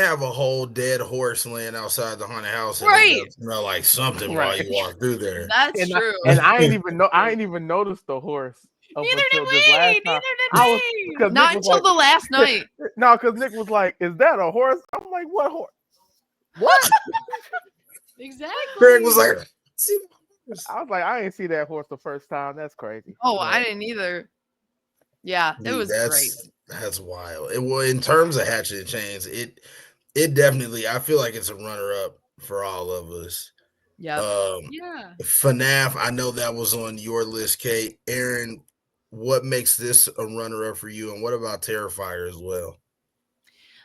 Speaker 1: have a whole dead horse laying outside the haunted house and
Speaker 4: Right.
Speaker 1: it doesn't smell like something while
Speaker 2: Right.
Speaker 1: you walk through there.
Speaker 4: That's
Speaker 2: And
Speaker 4: true.
Speaker 2: I ain't even noticed the horse up
Speaker 4: Neither
Speaker 2: until
Speaker 4: did
Speaker 2: this
Speaker 4: we.
Speaker 2: last
Speaker 4: Neither
Speaker 2: time.
Speaker 4: did
Speaker 2: I was
Speaker 4: we.
Speaker 2: because
Speaker 4: Not
Speaker 2: Nick was
Speaker 4: until
Speaker 2: like,
Speaker 4: the last night.
Speaker 2: no, because Nick was like, "Is that a horse?" I'm like, "What horse? What?"
Speaker 3: Exactly.
Speaker 1: Craig was like, "See the horse."
Speaker 2: I was like, "I ain't see that horse the first time. That's crazy."
Speaker 4: Oh,
Speaker 2: But,
Speaker 4: I didn't either. Yeah, it
Speaker 1: Dude,
Speaker 4: was great.
Speaker 1: that's wild. It well, in terms of Hatchet and Chains, it definitely, I feel like it's a runner up for all of us.
Speaker 4: Yep.
Speaker 3: Yeah.
Speaker 1: FNAF, I know that was on your list, Kate. Erin, what makes this a runner up for you, and what about Terrifier as well?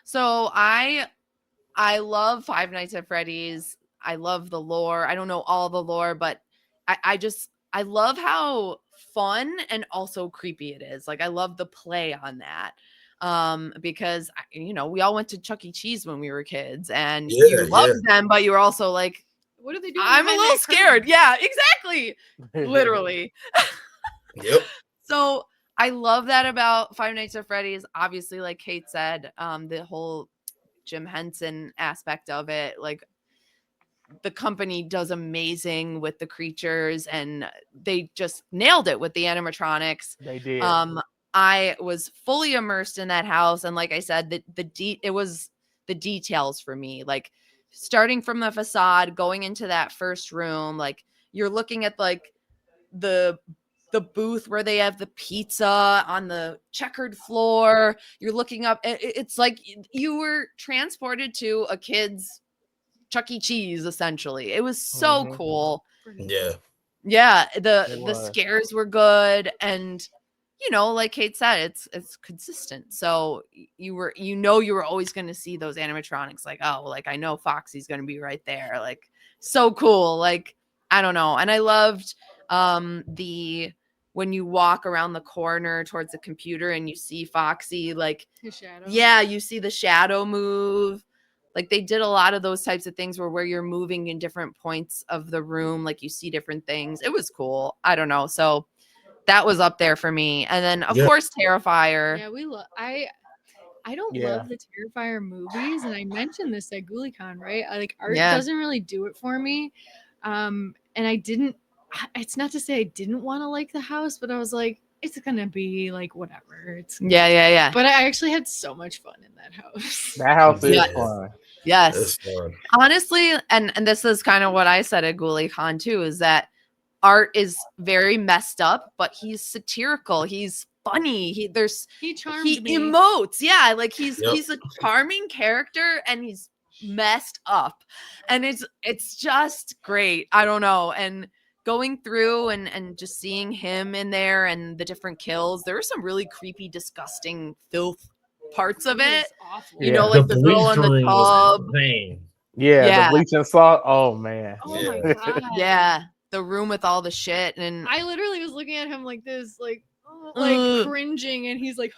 Speaker 4: So I love Five Nights at Freddy's. I love the lore. I don't know all the lore, but I love how fun and also creepy it is. Like I love the play on that. Because we all went to Chuck E. Cheese when we were kids, and you
Speaker 1: Yeah,
Speaker 4: loved them, but you were also like,
Speaker 3: What are they doing?
Speaker 4: I'm a
Speaker 3: behind
Speaker 4: little
Speaker 3: that curtain?
Speaker 4: scared. Yeah, exactly. Literally.
Speaker 1: Yep.
Speaker 4: So I love that about Five Nights at Freddy's. Obviously, like Kate said, the whole Jim Henson aspect of it, like the company does amazing with the creatures, and they just nailed it with the animatronics.
Speaker 2: They did.
Speaker 4: I was fully immersed in that house, and like I said, it was the details for me, like starting from the facade, going into that first room, like you're looking at like the booth where they have the pizza on the checkered floor. You're looking up, it's like you were transported to a kid's Chuck E. Cheese, essentially. It was so cool.
Speaker 1: Yeah.
Speaker 4: Yeah, the
Speaker 2: was.
Speaker 4: scares were good, and like Kate said, it's consistent. So you were always going to see those animatronics, like, oh, like I know Foxy's going to be right there, like so cool. Like I don't know, and I loved when you walk around the corner towards the computer and you see Foxy, like
Speaker 3: His shadow.
Speaker 4: yeah, you see the shadow move. Like they did a lot of those types of things where you're moving in different points of the room, like you see different things. It was cool. I don't know. So that was up there for me. And then of course Terrifier.
Speaker 3: Yeah, we love. I don't
Speaker 2: Yeah.
Speaker 3: love the Terrifier movies, and I mentioned this at GhouliCon, right? Like art
Speaker 4: Yeah.
Speaker 3: doesn't really do it for me. And I didn't. It's not to say I didn't want to like the house, but I was like, it's gonna be like whatever. It's
Speaker 4: Yeah.
Speaker 3: But I actually had so much fun in that house.
Speaker 2: That house is
Speaker 4: Yeah.
Speaker 2: fun.
Speaker 4: Yes.
Speaker 1: It's fun.
Speaker 4: Honestly, and this is kind of what I said at GhouliCon too, is that Art is very messed up, but he's satirical. He's funny. He
Speaker 3: charmed
Speaker 4: he
Speaker 3: me.
Speaker 4: emotes. Yeah, like he's
Speaker 1: Yep.
Speaker 4: a charming character, and he's messed up, and it's just great. I don't know. And going through and just seeing him in there and the different kills, there were some really creepy, disgusting filth parts of it.
Speaker 3: was awful.
Speaker 4: You know, like the girl in the
Speaker 1: bleach room was
Speaker 4: tub.
Speaker 1: insane.
Speaker 2: Yeah,
Speaker 4: Yeah.
Speaker 2: the bleach and salt. Oh man.
Speaker 3: Oh
Speaker 1: Yeah.
Speaker 3: my god.
Speaker 4: Yeah, the room with all the shit, and
Speaker 3: I literally was looking at him like this, like
Speaker 4: Ugh.
Speaker 3: cringing, and he's like,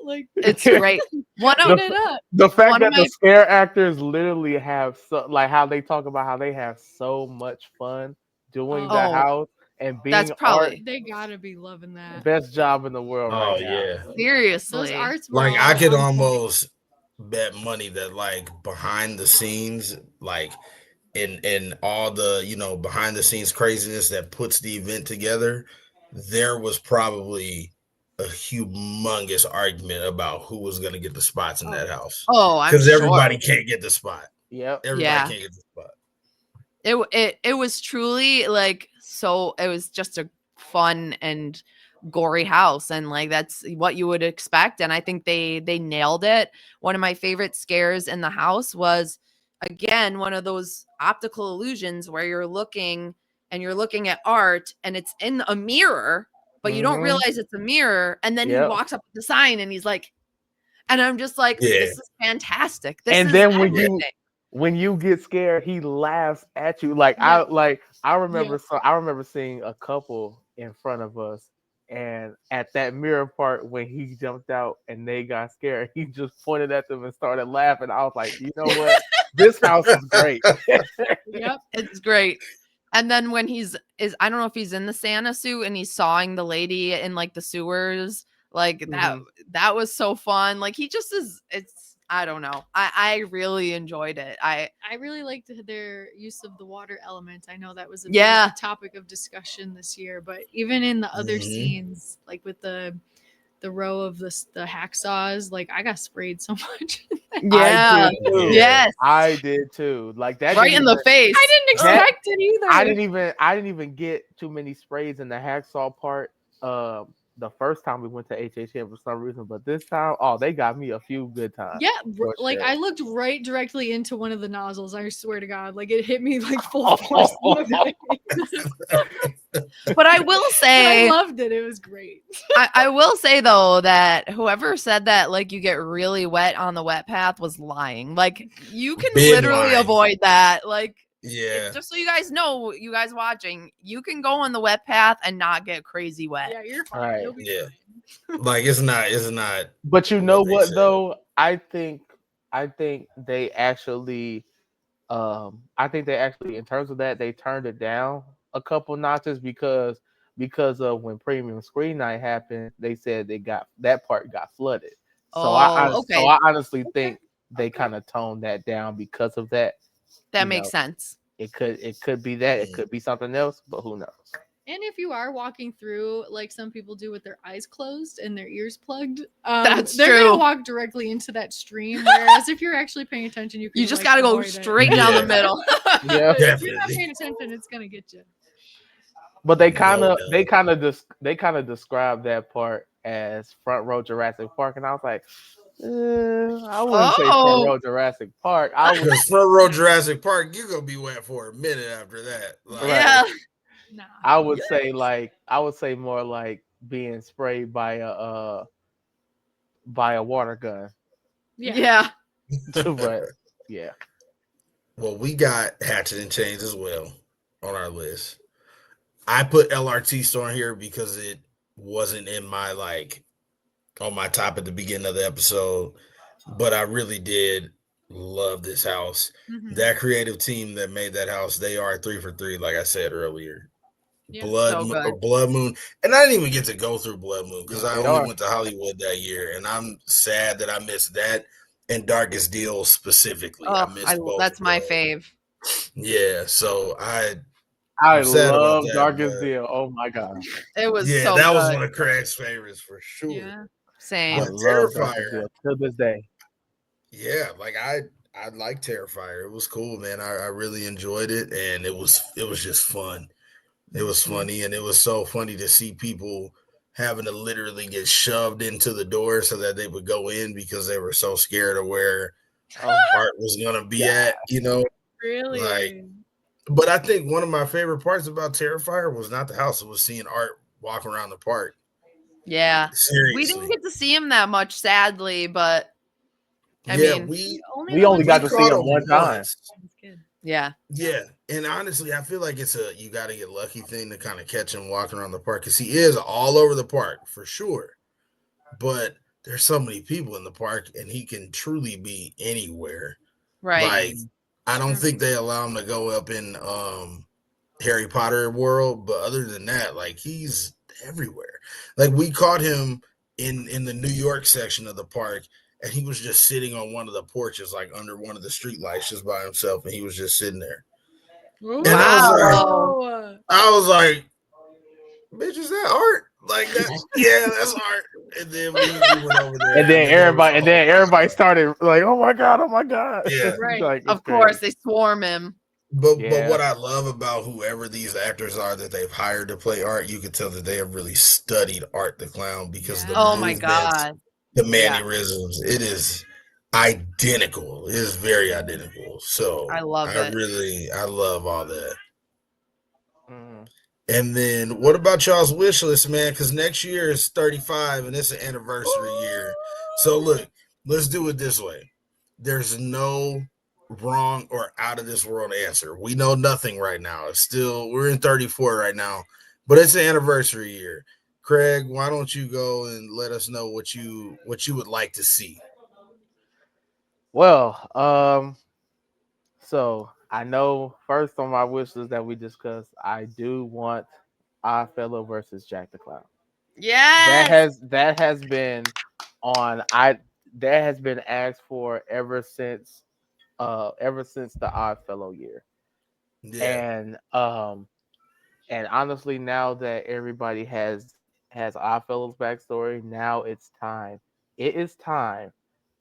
Speaker 3: like
Speaker 4: it's great. One of
Speaker 3: eating it up.
Speaker 2: The fact
Speaker 4: One of
Speaker 2: that the
Speaker 4: my-
Speaker 2: scare actors literally have like how they talk about how they have so much fun doing the
Speaker 3: Oh.
Speaker 2: house and being
Speaker 4: That's probably
Speaker 3: They gotta be loving that.
Speaker 2: best job in the world
Speaker 1: Oh
Speaker 2: right now.
Speaker 1: yeah.
Speaker 4: seriously.
Speaker 3: Those arts were
Speaker 1: Like
Speaker 3: all
Speaker 1: I could
Speaker 3: on point.
Speaker 1: almost bet money that like behind the scenes, like in all the behind the scenes craziness that puts the event together, there was probably a humongous argument about who was going to get the spots in that house,
Speaker 4: Oh, I'm
Speaker 1: because
Speaker 4: sure.
Speaker 1: everybody can't get the spot.
Speaker 2: Yep.
Speaker 1: Everybody
Speaker 4: Yeah.
Speaker 1: can't get the spot.
Speaker 4: It was truly like, so it was just a fun and gory house, and like that's what you would expect, and I think they nailed it. One of my favorite scares in the house was, again, one of those optical illusions where you're looking and you're looking at art and it's in a mirror, but you don't realize it's a mirror. And then he walks up with the sign and he's like, and I'm just like, this is fantastic. This
Speaker 2: and
Speaker 4: is
Speaker 2: then
Speaker 4: everything.
Speaker 2: when you get scared, he laughs at you. Like I remember seeing a couple in front of us, and at that mirror part when he jumped out and they got scared, he just pointed at them and started laughing. I was like, you know what? This house is great.
Speaker 3: Yep,
Speaker 4: it's great. And then when I don't know if he's in the Santa suit and he's sawing the lady in like the sewers, like that was so fun. Like he just I don't know. I really enjoyed it. I
Speaker 3: really liked their use of the water element. I know that was a big topic of discussion this year, but even in the other scenes, like with the row of the hacksaws, like I got sprayed so much.
Speaker 4: Yeah. Yes.
Speaker 2: I did too. Like that
Speaker 4: right in the face.
Speaker 3: I didn't expect it either.
Speaker 2: I didn't even get too many sprays in the hacksaw part. The first time we went to HHN for some reason, but this time, they got me a few good times.
Speaker 3: Yeah, like I looked right directly into one of the nozzles. I swear to God, like it hit me like full force.
Speaker 4: But I will say,
Speaker 3: I loved it. It was great.
Speaker 4: I will say though that whoever said that like you get really wet on the wet path was lying. Like you can literally avoid that. Like.
Speaker 1: Yeah.
Speaker 4: Just so you guys know, you guys watching, you can go on the wet path and not get crazy wet.
Speaker 3: Yeah, you're fine.
Speaker 2: Right.
Speaker 1: Like it's not.
Speaker 2: But you know what though? I think they actually in terms of that, they turned it down a couple notches because of when premium screen night happened, they said that part got flooded. So I honestly think they kind of toned that down because of that.
Speaker 4: That makes sense.
Speaker 2: It could be that. It could be something else, but who knows?
Speaker 3: And if you are walking through, like some people do with their eyes closed and their ears plugged, they're gonna walk directly into that stream. Whereas if you're actually paying attention, you just gotta go straight down the middle.
Speaker 2: Yeah,
Speaker 3: if you're not paying attention, it's gonna get you.
Speaker 2: But they kind of described that part as front row Jurassic Park, and I was like, I wouldn't say front row Jurassic Park.
Speaker 1: Front row Jurassic Park, you're gonna be wet for a minute after that.
Speaker 2: Like, yeah. Nah. I would say more like being sprayed by a water gun.
Speaker 4: Yeah.
Speaker 2: But yeah.
Speaker 1: Well, we got Hatchet and Chains as well on our list. I put LRT store in here because it wasn't in my on my top at the beginning of the episode, but I really did love this house. That creative team that made that house, they are 3 for 3, like I said earlier.
Speaker 3: Yeah,
Speaker 1: Blood Moon, and I didn't even get to go through Blood Moon because I only went to Hollywood that year, and I'm sad that I missed that and Darkest Deal specifically. I missed both.
Speaker 4: That's my fave.
Speaker 1: Yeah, so I
Speaker 2: love Darkest Deal. Oh my god,
Speaker 4: it was
Speaker 1: that was one of Craig's favorites for sure.
Speaker 3: Yeah,
Speaker 4: same.
Speaker 2: I love Terrifier to this day.
Speaker 1: Yeah, like I like Terrifier. It was cool, man. I really enjoyed it, and it was just fun. It was funny, and it was so funny to see people having to literally get shoved into the door so that they would go in because they were so scared of where Art was gonna be at.
Speaker 3: Really.
Speaker 1: But I think one of my favorite parts about Terrifier was not the house; it was seeing Art walk around the park.
Speaker 4: Yeah,
Speaker 1: seriously,
Speaker 4: we didn't get to see him that much, sadly. But I mean,
Speaker 2: we only got to see him one time.
Speaker 4: Yeah.
Speaker 1: And honestly, I feel like it's you got to get lucky thing to kind of catch him walking around the park because he is all over the park for sure. But there's so many people in the park, and he can truly be anywhere.
Speaker 4: Right.
Speaker 1: Like I don't think they allow him to go up in Harry Potter world, but other than that, like he's everywhere. Like we caught him in the New York section of the park. And he was just sitting on one of the porches, like under one of the street lights, just by himself, and he was just sitting there. And I was like, "Bitch, is that Art?" Like that? Yeah, that's Art. And then we went over there,
Speaker 2: and then everybody started like, "Oh my god!"
Speaker 1: Yeah,
Speaker 3: right.
Speaker 4: Like, of course, they swarm him.
Speaker 1: But what I love about whoever these actors are that they've hired to play Art, you could tell that they have really studied Art the Clown because
Speaker 4: my god.
Speaker 1: The mannerisms, it is identical. It is very identical. So
Speaker 4: I love it.
Speaker 1: I love all that. And then what about y'all's wish list, man? Because next year is 35 and it's an anniversary year. So look, let's do it this way. There's no wrong or out of this world answer. We know nothing right now. It's still we're in 34 right now, but it's an anniversary year. Craig, why don't you go and let us know what you would like to see?
Speaker 2: Well, so I know first on my wish list that we discussed, I do want Oddfellow versus Jack the Clown.
Speaker 4: Yes.
Speaker 2: That has been on I that has been asked for ever since the Oddfellow year.
Speaker 1: Yeah,
Speaker 2: And honestly, now that everybody has Oddfellow's backstory, now it's time. It is time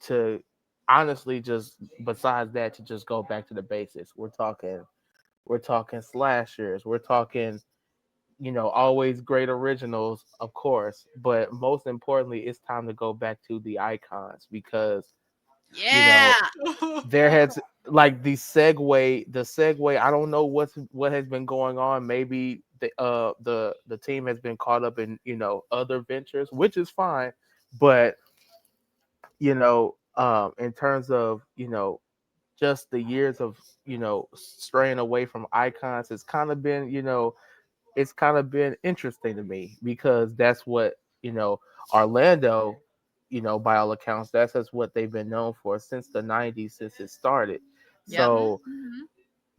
Speaker 2: to honestly just besides that to just go back to the basics. We're talking slashers. We're talking always great originals, of course, but most importantly, it's time to go back to the icons because you
Speaker 4: Yeah.
Speaker 2: know there has like the segue. I don't know what has been going on. Maybe the team has been caught up in other ventures, which is fine, but in terms of just the years of straying away from icons, it's kind of been interesting to me because that's what Orlando, by all accounts, that's just what they've been known for since the '90s, since it started.
Speaker 4: Yep.
Speaker 2: So
Speaker 3: Mhm.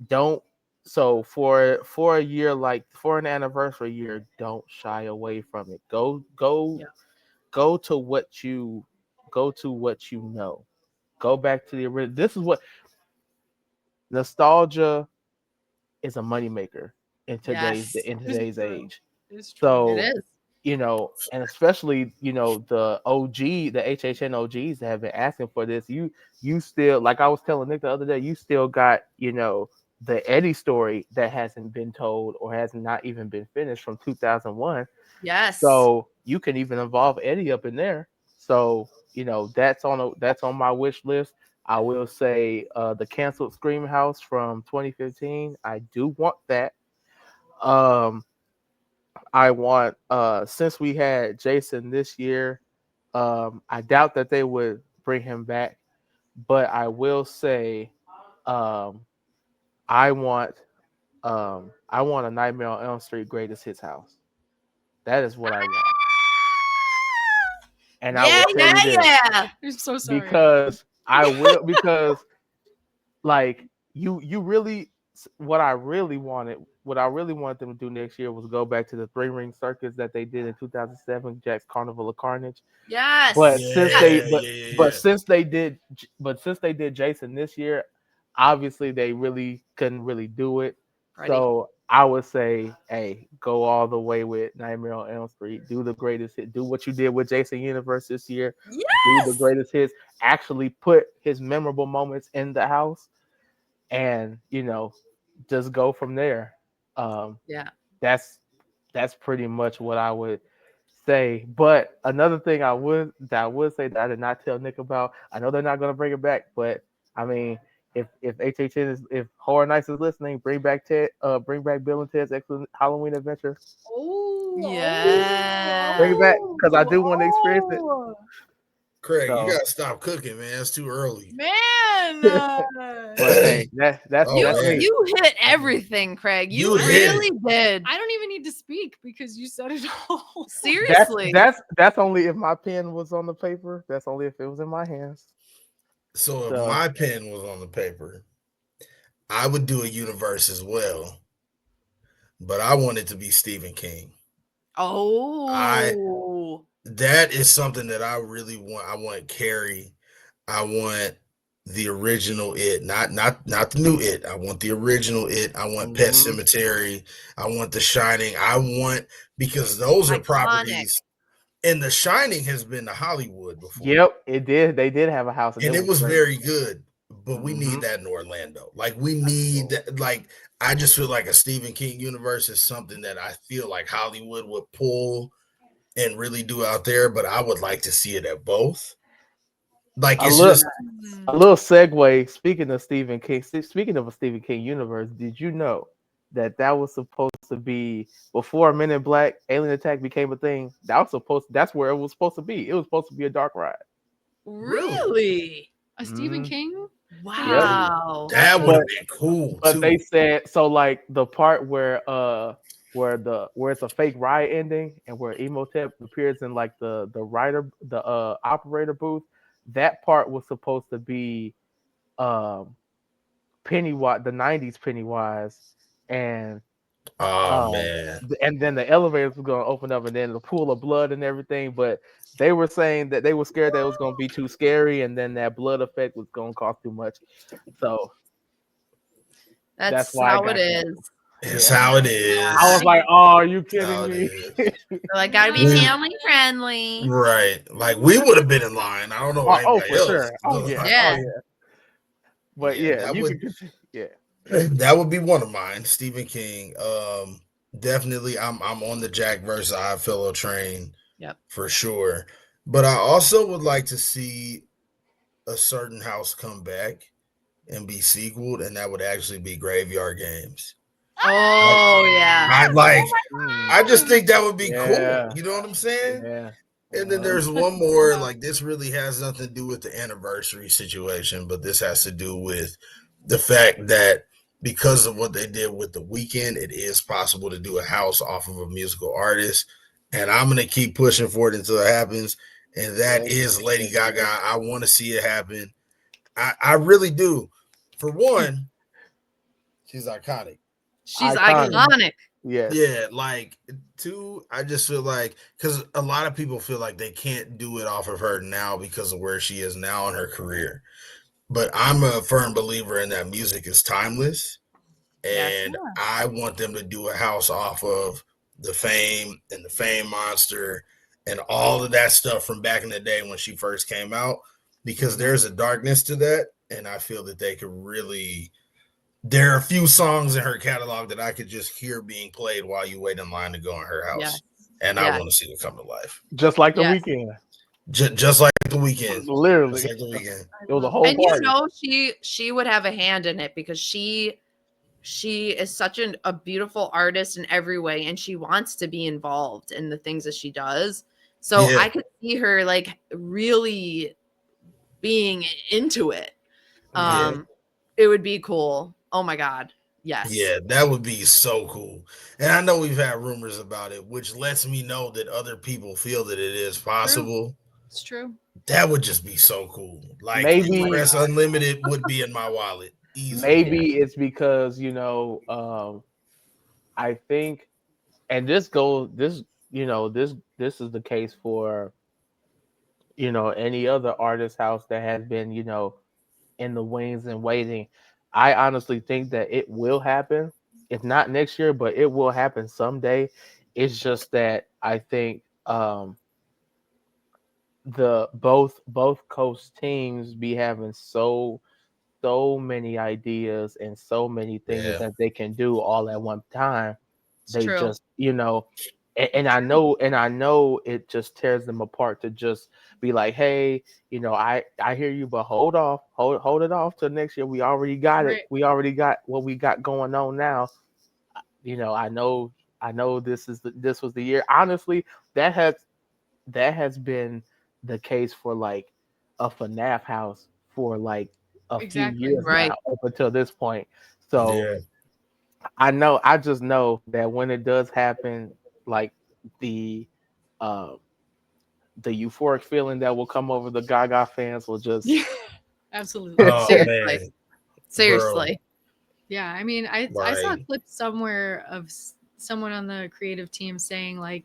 Speaker 2: don't so for a year, like for an anniversary year, don't shy away from it.
Speaker 4: Yeah.
Speaker 2: Go to what you go to what you know. Go back to the original. This is what nostalgia is a moneymaker in today's
Speaker 4: Yes.
Speaker 2: in
Speaker 3: It's
Speaker 2: today's
Speaker 3: true.
Speaker 2: age.
Speaker 3: It's true.
Speaker 4: It
Speaker 2: So
Speaker 4: is.
Speaker 2: and especially the HHN OGs that have been asking for this. You still, like I was telling Nick the other day, you still got the Eddie story that hasn't been told or has not even been finished from 2001.
Speaker 4: Yes.
Speaker 2: So you can even involve Eddie up in there. So that's on my wish list. I will say the canceled Scream House from 2015. I do want that. Um, I want since we had Jason this year, I doubt that they would bring him back, but I will say um, I want I want a Nightmare on Elm Street greatest hits house. That is what I want. And I
Speaker 4: Yeah,
Speaker 2: will tell
Speaker 4: yeah,
Speaker 2: you this
Speaker 4: yeah.
Speaker 3: I'm so sorry.
Speaker 2: because like you really what I really wanted them to do next year was go back to the three ring circus that they did in 2007, Jack's Carnival of Carnage. But
Speaker 4: Yes.
Speaker 2: since
Speaker 4: Yes.
Speaker 2: they
Speaker 1: yeah,
Speaker 2: but
Speaker 1: yeah, yeah,
Speaker 2: but
Speaker 1: yeah.
Speaker 2: since they did Jason this year, obviously they really couldn't really do it.
Speaker 4: Ready.
Speaker 2: So I would say, hey, go all the way with Nightmare on Elm Street. Do the greatest hit. Do what you did with Jason Universe this year. Do the
Speaker 4: Yes.
Speaker 2: greatest hits. Actually put his memorable moments in the house, and just go from there. Um,
Speaker 4: Yeah.
Speaker 2: that's that's pretty much what I would say. But another thing I would say that I did not tell Nick about. I know they're not going to bring it back, but I mean, if Horror Nights is listening, bring back Bill and Ted's Excellent Halloween Adventure. Bring it back
Speaker 4: Yeah.
Speaker 2: because I do want to experience it.
Speaker 1: Craig, you
Speaker 2: So,
Speaker 1: gotta stop cooking, man. It's too early.
Speaker 3: Man,
Speaker 2: but hey, that's
Speaker 1: Oh
Speaker 4: You
Speaker 2: that's
Speaker 1: man,
Speaker 2: me.
Speaker 4: you hit everything, Craig.
Speaker 1: you
Speaker 4: You
Speaker 1: hit
Speaker 4: really
Speaker 1: it.
Speaker 4: did.
Speaker 3: I don't even need to speak because you said it all.
Speaker 2: That's
Speaker 4: Seriously.
Speaker 2: that's that's only if my pen was on the paper. That's only if it was in my hands.
Speaker 1: So if
Speaker 2: So
Speaker 1: my pen was on the paper, I would do a universe as well, but I want it to be Stephen King. I
Speaker 4: Oh.
Speaker 1: That is something that I really want. I want Carrie. I want the original It, not the new It. I want the original It. I want Pet
Speaker 2: mhm.
Speaker 1: Cemetery. I want The Shining. I want because those are
Speaker 4: Iconic.
Speaker 1: properties, and The Shining has been to Hollywood before,
Speaker 2: Yep, it did. They did have a house, and
Speaker 1: and
Speaker 2: it
Speaker 1: it
Speaker 2: was
Speaker 1: was
Speaker 2: great.
Speaker 1: very good. But we need
Speaker 2: Hmm.
Speaker 1: that in Orlando. Like we need that. Like I just feel like a Stephen King universe is something that I feel like Hollywood would pull and really do out there. But I would like to see it at both. Like
Speaker 2: A
Speaker 1: it's
Speaker 2: little,
Speaker 1: just
Speaker 2: a little segue. Speaking of Stephen King, speaking of a Stephen King universe, did you know that was supposed to be before Men in Black Alien Attack became a thing. That's where it was supposed to be. It was supposed to be a dark ride.
Speaker 4: Really?
Speaker 3: A Stephen
Speaker 2: Mhm.
Speaker 3: King?
Speaker 4: Wow.
Speaker 1: That would have been cool
Speaker 2: But
Speaker 1: too.
Speaker 2: they said so, like the part where it's a fake ride ending and where Emotep appears in like the operator booth. That part was supposed to be Pennywise, the '90s Pennywise, and
Speaker 1: Oh man.
Speaker 2: and then the elevators was gonna open up, and then the pool of blood and everything. But they were saying that they were scared that it was gonna be too scary, and then that blood effect was gonna cost too much. So that's
Speaker 4: That's
Speaker 2: why I
Speaker 4: how
Speaker 2: got
Speaker 4: it is.
Speaker 1: It's
Speaker 2: Yeah.
Speaker 1: how it is.
Speaker 2: I was like, "Oh, are you
Speaker 1: That's how
Speaker 2: kidding
Speaker 1: it
Speaker 2: me?"
Speaker 1: is.
Speaker 4: They're like, gotta be
Speaker 1: We-
Speaker 4: family friendly.
Speaker 1: Right. Like we would have been in line. I don't know about
Speaker 2: Oh,
Speaker 1: anybody
Speaker 2: for
Speaker 1: else.
Speaker 2: sure. Oh yeah.
Speaker 4: Yeah.
Speaker 2: Oh yeah. But
Speaker 1: Yeah,
Speaker 2: yeah,
Speaker 1: that
Speaker 2: you
Speaker 1: would
Speaker 2: can continue. Yeah.
Speaker 1: that would be one of mine. Stephen King. Definitely I'm on the Jack versus Oddfellow train.
Speaker 4: Yep.
Speaker 1: For sure. But I also would like to see a certain house come back and be sequeled, and that would actually be Graveyard Games.
Speaker 4: Oh yeah.
Speaker 1: I just think that would be
Speaker 2: Yeah.
Speaker 1: cool. You know what I'm saying?
Speaker 2: Yeah.
Speaker 1: And then there's one more, like this really has nothing to do with the anniversary situation, but this has to do with the fact that because of what they did with The Weeknd, it is possible to do a house off of a musical artist. And I'm gonna keep pushing for it until it happens. And that is Lady Gaga. I want to see it happen. I really do. For one, she's iconic.
Speaker 4: She's
Speaker 2: Iconic.
Speaker 4: iconic.
Speaker 2: Yes.
Speaker 1: Yeah, like two, I just feel like because a lot of people feel like they can't do it off of her now because of where she is now in her career. But I'm a firm believer in that music is timeless.
Speaker 4: Yes.
Speaker 1: And I want them to do a house off of the Fame and the Fame Monster and all of that stuff from back in the day when she first came out, because there's a darkness to that. And I feel that they could really. There are a few songs in her catalog that I could just hear being played while you wait in line to go in her house.
Speaker 4: Yes.
Speaker 1: And I
Speaker 4: Yes.
Speaker 1: want to see it come to life.
Speaker 2: Just like The
Speaker 4: Yes.
Speaker 2: Weeknd.
Speaker 1: Just like The Weeknd.
Speaker 2: Literally.
Speaker 1: Just like The Weeknd.
Speaker 2: It was a whole
Speaker 4: And
Speaker 2: party.
Speaker 4: you know she would have a hand in it because she is such a beautiful artist in every way, and she wants to be involved in the things that she does. So
Speaker 1: Yeah.
Speaker 4: I could see her like really being into it. It would be cool. Oh my god. Yes.
Speaker 1: Yeah, that would be so cool. And I know we've had rumors about it, which lets me know that other people feel that it is possible.
Speaker 3: It's true.
Speaker 1: That would just be so cool. Like
Speaker 2: Maybe-
Speaker 1: Express Unlimited would be in my wallet. Easily.
Speaker 2: Maybe it's because I think, and this is the case for any other artist house that has been in the wings and waiting. I honestly think that it will happen, if not next year, but it will happen someday. It's just that I think the both coast teams be having so many ideas and so many things
Speaker 1: Yeah.
Speaker 2: that they can do all at one time.
Speaker 4: It's
Speaker 2: They
Speaker 4: true.
Speaker 2: just and I know it just tears them apart to just be like, hey, I hear you, but hold it off till next year. We already got
Speaker 3: Right.
Speaker 2: it. We already got what we got going on now. I know this was the year. Honestly, that has been the case for like a FNAF house for like a
Speaker 3: Exactly.
Speaker 2: few years
Speaker 4: Right.
Speaker 2: now up until this point. So
Speaker 1: Yeah.
Speaker 2: I just know that when it does happen, like the euphoric feeling that will come over the Gaga fans will just
Speaker 3: Absolutely.
Speaker 1: Oh
Speaker 4: Seriously.
Speaker 1: man.
Speaker 4: Seriously.
Speaker 3: Yeah, I mean, I saw a
Speaker 1: Right.
Speaker 3: clip somewhere of someone on the creative team saying like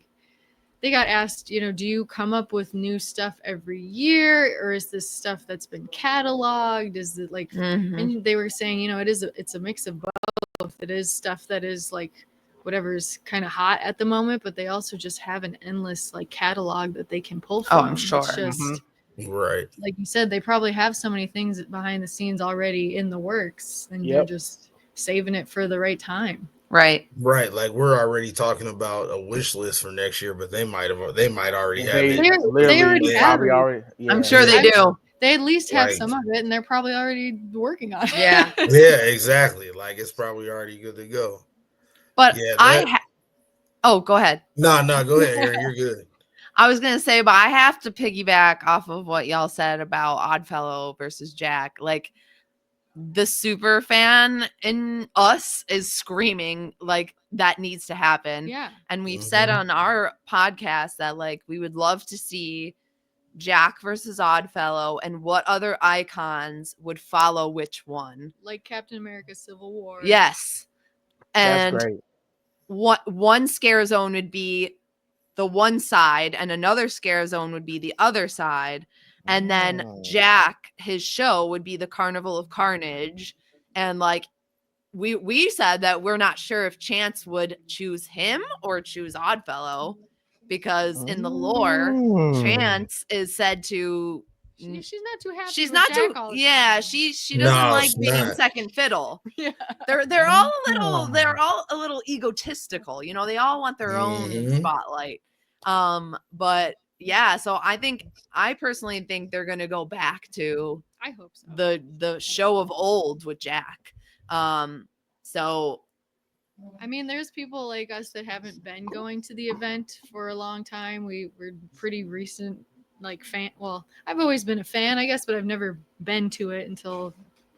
Speaker 3: they got asked, do you come up with new stuff every year, or is this stuff that's been cataloged? Is it like,
Speaker 4: Mhm.
Speaker 3: and they were saying, it's a mix of both. It is stuff that is like whatever's kind of hot at the moment, but they also just have an endless like catalog that they can pull from.
Speaker 4: Oh, I'm sure.
Speaker 3: It's just
Speaker 1: Right.
Speaker 3: like you said, they probably have so many things behind the scenes already in the works, and they're
Speaker 2: Yep.
Speaker 3: just saving it for the right time.
Speaker 4: Right.
Speaker 1: Right. Like we're already talking about a wish list for next year, but they might already have
Speaker 2: they
Speaker 1: it.
Speaker 3: They already have
Speaker 2: probably
Speaker 3: it.
Speaker 2: already. Yeah.
Speaker 4: I'm sure they do.
Speaker 3: They at least have
Speaker 1: Right.
Speaker 3: some of it, and they're probably already working on it.
Speaker 4: Yeah.
Speaker 1: Yeah, exactly. Like it's probably already good to go.
Speaker 4: But
Speaker 1: Yeah,
Speaker 4: oh, go ahead.
Speaker 1: No, go ahead, Erin. You're good.
Speaker 4: I was gonna say, but I have to piggyback off of what y'all said about Oddfellow versus Jack. Like, the super fan in us is screaming like that needs to happen.
Speaker 3: Yeah.
Speaker 4: And we've said on our podcast that like we would love to see Jack versus Oddfellow and what other icons would follow which one.
Speaker 3: Like Captain America Civil War.
Speaker 4: Yes. And
Speaker 2: That's great.
Speaker 4: one scare zone would be the one side and another scare zone would be the other side. And then Jack, his show would be the Carnival of Carnage. And like we said that we're not sure if Chance would choose him or choose Oddfellow, because in the lore, Chance is said to
Speaker 3: she's not too happy.
Speaker 4: She's
Speaker 3: with
Speaker 4: not
Speaker 3: Jack
Speaker 4: too
Speaker 3: all the
Speaker 4: yeah,
Speaker 3: time.
Speaker 4: she doesn't
Speaker 1: No,
Speaker 4: like
Speaker 1: she's
Speaker 4: being
Speaker 1: not.
Speaker 4: second fiddle.
Speaker 3: Yeah.
Speaker 4: They're all a little egotistical, you know, they all want their own spotlight. But yeah, so I personally think they're gonna go back to
Speaker 3: I hope so.
Speaker 4: the show of old with Jack. So
Speaker 3: I mean, there's people like us that haven't been going to the event for a long time. We're pretty recent, like fan. Well, I've always been a fan, I guess, but I've never been to it until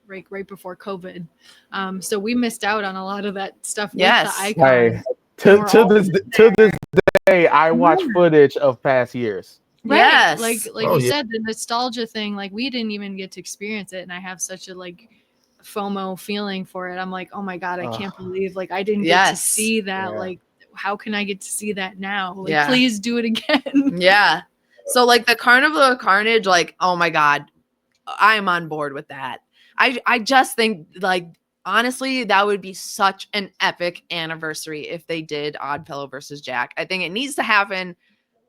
Speaker 3: right before COVID. So we missed out on a lot of that stuff.
Speaker 4: Yes.
Speaker 3: With the icons.
Speaker 2: To this day, I watch footage of past years.
Speaker 3: Right.
Speaker 4: Yes.
Speaker 3: Like
Speaker 1: Oh,
Speaker 3: you
Speaker 1: yeah.
Speaker 3: said, the nostalgia thing, like we didn't even get to experience it. And I have such a like FOMO feeling for it. I'm like, oh my God, I can't believe like I didn't get to see that.
Speaker 2: Yeah.
Speaker 3: Like, how can I get to see that now? Like,
Speaker 4: Yeah.
Speaker 3: please do it again.
Speaker 4: yeah. So like the Carnival of Carnage, like, oh my God, I am on board with that. I just think like honestly, that would be such an epic anniversary if they did Oddfellow versus Jack. I think it needs to happen.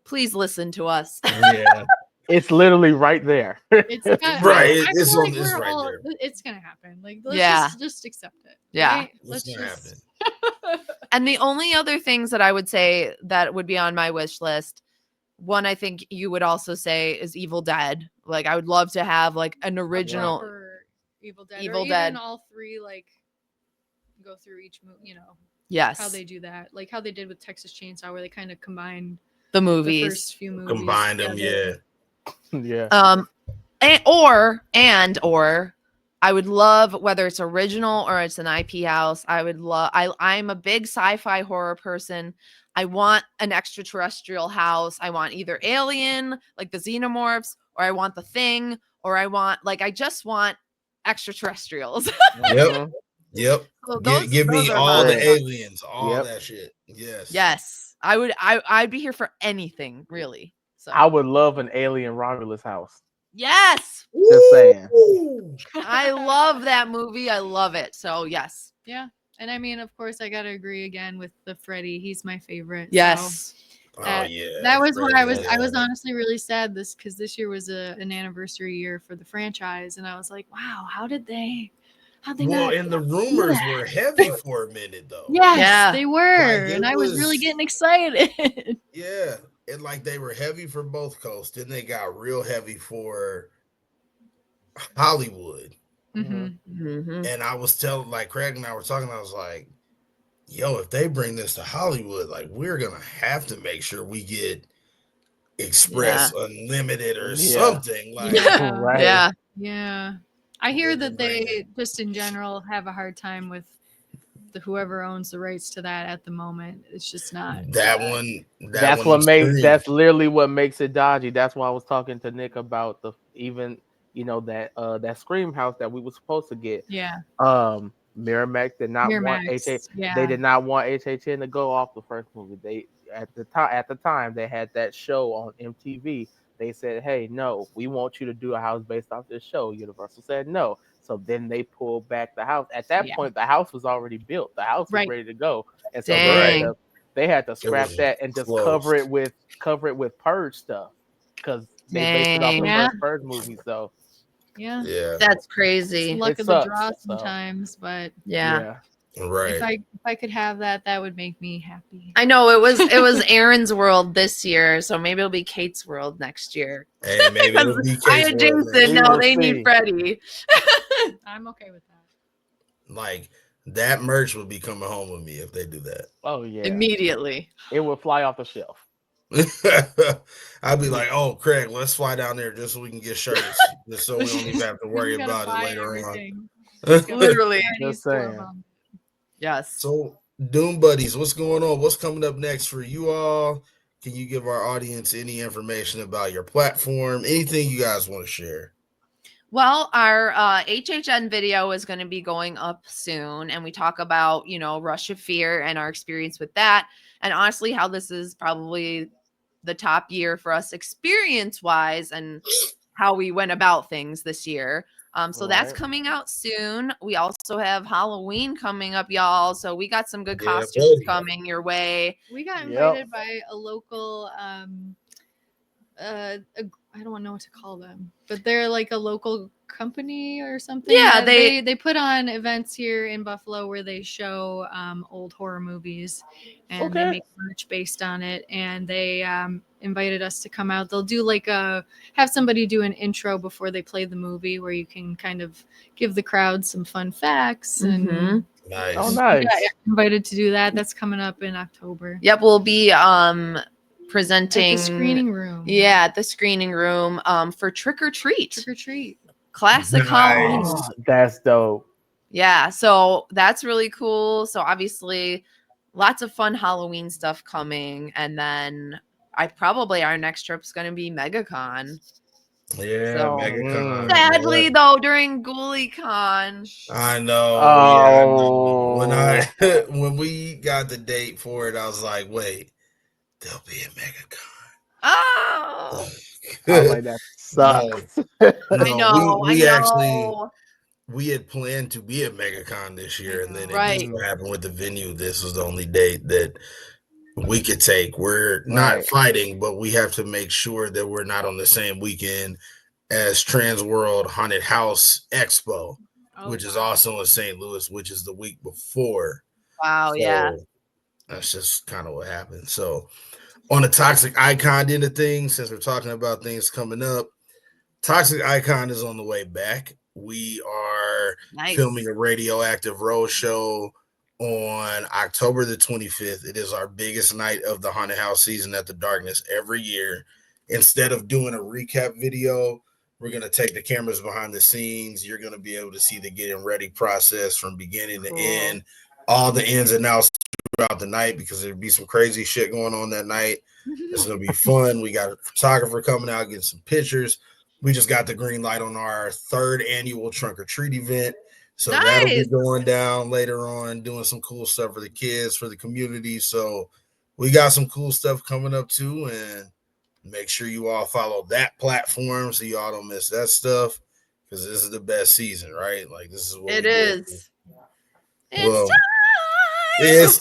Speaker 4: Please listen to us.
Speaker 1: Yeah.
Speaker 2: It's literally right there.
Speaker 3: It's
Speaker 1: Right,
Speaker 3: I
Speaker 1: it's
Speaker 3: feel
Speaker 1: on
Speaker 3: like
Speaker 1: this
Speaker 3: we're
Speaker 1: right
Speaker 3: all,
Speaker 1: there.
Speaker 3: it's gonna happen. Like, let's
Speaker 4: Yeah.
Speaker 3: just accept it.
Speaker 4: Yeah.
Speaker 3: Right?
Speaker 1: What's
Speaker 3: Let's
Speaker 1: gonna
Speaker 3: just.
Speaker 1: happen?
Speaker 4: And the only other things that I would say that would be on my wish list, one I think you would also say is Evil Dead. Like I would love to have like an original.
Speaker 3: Proper Evil Dead.
Speaker 4: Evil
Speaker 3: or
Speaker 4: Dead.
Speaker 3: Even all three, like go through each movie. You know
Speaker 4: Yes.
Speaker 3: how they do that, like how they did with Texas Chainsaw, where they kind of combined
Speaker 4: the
Speaker 3: the
Speaker 4: movies.
Speaker 3: first few movies.
Speaker 1: Combine them, yeah.
Speaker 3: together.
Speaker 2: Yeah.
Speaker 4: Or I would love, whether it's original or it's an IP house, I would love, I'm a big sci-fi horror person. I want an extraterrestrial house. I want either Alien, like the Xenomorphs, or I want The Thing, or I just want extraterrestrials.
Speaker 1: Yep. Yep.
Speaker 4: So
Speaker 1: Give me
Speaker 4: those are
Speaker 1: all the
Speaker 4: mine.
Speaker 1: aliens, all
Speaker 2: Yep.
Speaker 1: that shit. Yes.
Speaker 4: Yes. I'd be here for anything, really. So
Speaker 2: I would love an alien Romulus house.
Speaker 4: yes.
Speaker 2: Just saying.
Speaker 1: Ooh.
Speaker 4: I love that movie. I love it. So yes.
Speaker 3: Yeah, and I mean, of course, I gotta agree again with the Freddy. He's my favorite. So
Speaker 4: Yes.
Speaker 1: Oh
Speaker 3: That-
Speaker 1: yeah.
Speaker 3: that was where I was.
Speaker 1: Freddy,
Speaker 3: I was
Speaker 1: yeah.
Speaker 3: honestly really sad because this year was an anniversary year for the franchise, and I was like, wow, how'd they
Speaker 1: Well,
Speaker 3: not?
Speaker 1: and the rumors were heavy for a minute though.
Speaker 3: Yes,
Speaker 4: Yeah.
Speaker 3: they were,
Speaker 1: Like, it
Speaker 3: and I was really
Speaker 1: was-
Speaker 3: getting excited.
Speaker 1: Yeah. And like they were heavy for both coasts. Then they got real heavy for Hollywood.
Speaker 3: Mhm.
Speaker 4: Mhm.
Speaker 1: And I was telling, like Craig and I were talking, I was like, yo, if they bring this to Hollywood, like we're gonna have to make sure we get Express Unlimited or
Speaker 2: Yeah.
Speaker 1: something. Like
Speaker 3: Yeah.
Speaker 2: Right.
Speaker 4: Yeah.
Speaker 3: Yeah, I hear that
Speaker 1: Bring
Speaker 3: they
Speaker 1: it.
Speaker 3: just in general have a hard time with whoever owns the rights to that at the moment. It's just not.
Speaker 1: that one.
Speaker 2: That's
Speaker 1: one
Speaker 2: what makes.
Speaker 1: screamed.
Speaker 2: That's literally what makes it dodgy. That's why I was talking to Nick about that Scream house that we were supposed to get.
Speaker 3: Yeah.
Speaker 2: Miramax did not want
Speaker 3: Miramax, yeah.
Speaker 2: They did not want HHN to go off the first movie. They at the time they had that show on MTV. They said, "Hey, no, we want you to do a house based off this show." Universal said no. So then they pulled back the house. At that
Speaker 3: Yeah.
Speaker 2: point, the house was already built. The house was
Speaker 3: Right.
Speaker 2: ready to go, and so
Speaker 4: Dang.
Speaker 2: they had to scrap
Speaker 1: was
Speaker 2: that and just
Speaker 1: closed.
Speaker 2: cover it with Purge stuff because they based it off the
Speaker 4: Dang.
Speaker 3: Yeah.
Speaker 2: first Purge movie. So
Speaker 3: Yeah.
Speaker 1: Yeah.
Speaker 4: That's
Speaker 3: It's
Speaker 4: crazy.
Speaker 3: luck
Speaker 2: It
Speaker 3: of the
Speaker 2: sucks,
Speaker 3: draw
Speaker 2: so.
Speaker 3: sometimes, but
Speaker 4: Yeah.
Speaker 1: Right.
Speaker 3: if I could have that would make me happy.
Speaker 4: I know it was Aaron's world this year, so maybe it'll be Kate's world next year.
Speaker 1: And maybe it'll be
Speaker 4: I
Speaker 1: Kate's
Speaker 4: had
Speaker 1: World
Speaker 4: Jason.
Speaker 1: next
Speaker 4: No,
Speaker 2: year.
Speaker 4: they
Speaker 2: We'll
Speaker 4: need
Speaker 2: see.
Speaker 4: Freddie.
Speaker 3: I'm okay with that.
Speaker 1: Like That merch will be coming home with me if they do that.
Speaker 2: Oh yeah,
Speaker 4: Immediately.
Speaker 2: it would fly off the shelf.
Speaker 1: I'd be like, "Oh, Craig, let's fly down there just so we can get shirts, just so we don't even have to worry
Speaker 3: You gotta
Speaker 1: about it
Speaker 3: buy
Speaker 1: later
Speaker 3: everything.
Speaker 1: on."
Speaker 4: Literally.
Speaker 3: Chinese
Speaker 2: Just
Speaker 3: store
Speaker 2: saying.
Speaker 3: mom.
Speaker 4: Yes.
Speaker 1: So, Doom Buddies, what's going on? What's coming up next for you all? Can you give our audience any information about your platform? Anything you guys want to share?
Speaker 4: Well, our HHN video is going to be going up soon, and we talk about, Rush of Fear and our experience with that, and honestly, how this is probably the top year for us experience-wise, and how we went about things this year. So that's
Speaker 2: Right.
Speaker 4: coming out soon. We also have Halloween coming up, y'all. So we got some good
Speaker 1: Yeah,
Speaker 4: costumes
Speaker 1: buddy.
Speaker 4: coming your way.
Speaker 3: We got
Speaker 2: Yep.
Speaker 3: invited by a local I don't know what to call them, but they're like a local company or something.
Speaker 4: Yeah,
Speaker 3: they put on events here in Buffalo where they show old horror movies, and they
Speaker 2: Okay.
Speaker 3: make merch based on it. And they invited us to come out. They'll do like have somebody do an intro before they play the movie, where you can kind of give the crowd some fun facts. And
Speaker 4: Mhm.
Speaker 1: Nice.
Speaker 2: Oh, nice.
Speaker 3: yeah, invited to do that. That's coming up in October.
Speaker 4: Yep, we'll be presenting
Speaker 3: At the screening room.
Speaker 4: Yeah, at the screening room for Trick or Treat.
Speaker 3: Trick or treat.
Speaker 4: Classic
Speaker 1: Nice.
Speaker 4: Halloween.
Speaker 2: Oh, that's dope.
Speaker 4: Yeah, so that's really cool. So obviously lots of fun Halloween stuff coming, and then our next trip's going to be MegaCon.
Speaker 1: Yeah,
Speaker 4: So,
Speaker 1: MegaCon.
Speaker 4: Sadly
Speaker 1: yeah.
Speaker 4: though, during GhouliCon.
Speaker 1: I know.
Speaker 2: Oh.
Speaker 1: Yeah, I know. When we got the date for it, I was like, "Wait, there'll be a MegaCon."
Speaker 4: Oh,
Speaker 2: I was like, that sucks.
Speaker 4: I know.
Speaker 1: we actually we had planned to be at MegaCon this year, and then it
Speaker 4: Right.
Speaker 1: just so happened with the venue. This was the only date that we could take. We're not
Speaker 2: Right.
Speaker 1: fighting, but we have to make sure that we're not on the same weekend as Trans World Haunted House Expo, which is also in St. Louis, which is the week before.
Speaker 4: Wow, yeah.
Speaker 1: So that's just kind of what happened. So on the Toxic Icon end of things, since we're talking about things coming up, Toxic Icon is on the way back. We are filming a Radioactive Road show on October the 25th. It is our biggest night of the haunted house season at the Darkness every year. Instead of doing a recap video, we're going to take the cameras behind the scenes. You're going to be able to see the getting ready process from beginning to end, all the ins and outs throughout the night, because there'll be some crazy shit going on that night. It's going to be fun. We got a photographer coming out, getting some pictures. We just got the green light on our 3rd annual Trunk or Treat event. So that'll be going down later on, doing some cool stuff for the kids, for the community. So we got some cool stuff coming up too. And make sure you all follow that platform so y'all don't miss that stuff, because this is the best season, right? Like, this is what
Speaker 4: it is.
Speaker 1: It's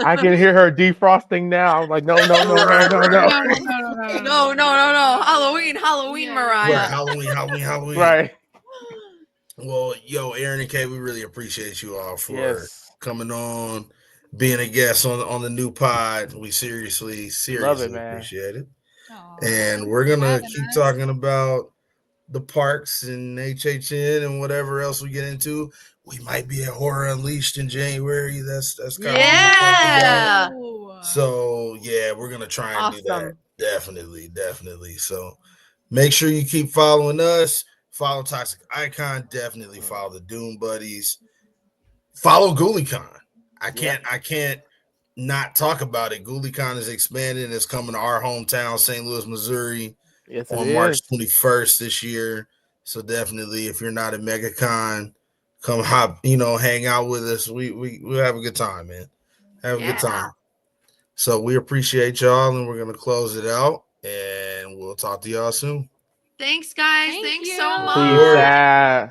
Speaker 2: I can hear her defrosting now. I'm like, no.
Speaker 4: No. Halloween, Mariah.
Speaker 1: Right, Halloween.
Speaker 2: Right.
Speaker 1: Well, Erin and Kate, we really appreciate you all for coming on, being a guest on the new pod. We seriously
Speaker 2: Love it, man.
Speaker 1: appreciate it. And we're gonna keep talking about the parks and HHN and whatever else we get into. We might be at Horror Unleashed in January. That's kind of what so we're gonna try and do that. Definitely. So make sure you keep following us. Follow Toxic Icon. Definitely follow the Doom Buddies. Follow GhouliCon. I can't not talk about it. GhouliCon is expanding. It's coming to our hometown, St. Louis, Missouri, on March 21st this year. So definitely, if you're not at MegaCon, come hang out with us. We'll have a good time, man. Have a good time. So we appreciate y'all, and we're gonna close it out, and we'll talk to y'all soon.
Speaker 4: Thanks, guys. Thanks so much.
Speaker 2: Peace out.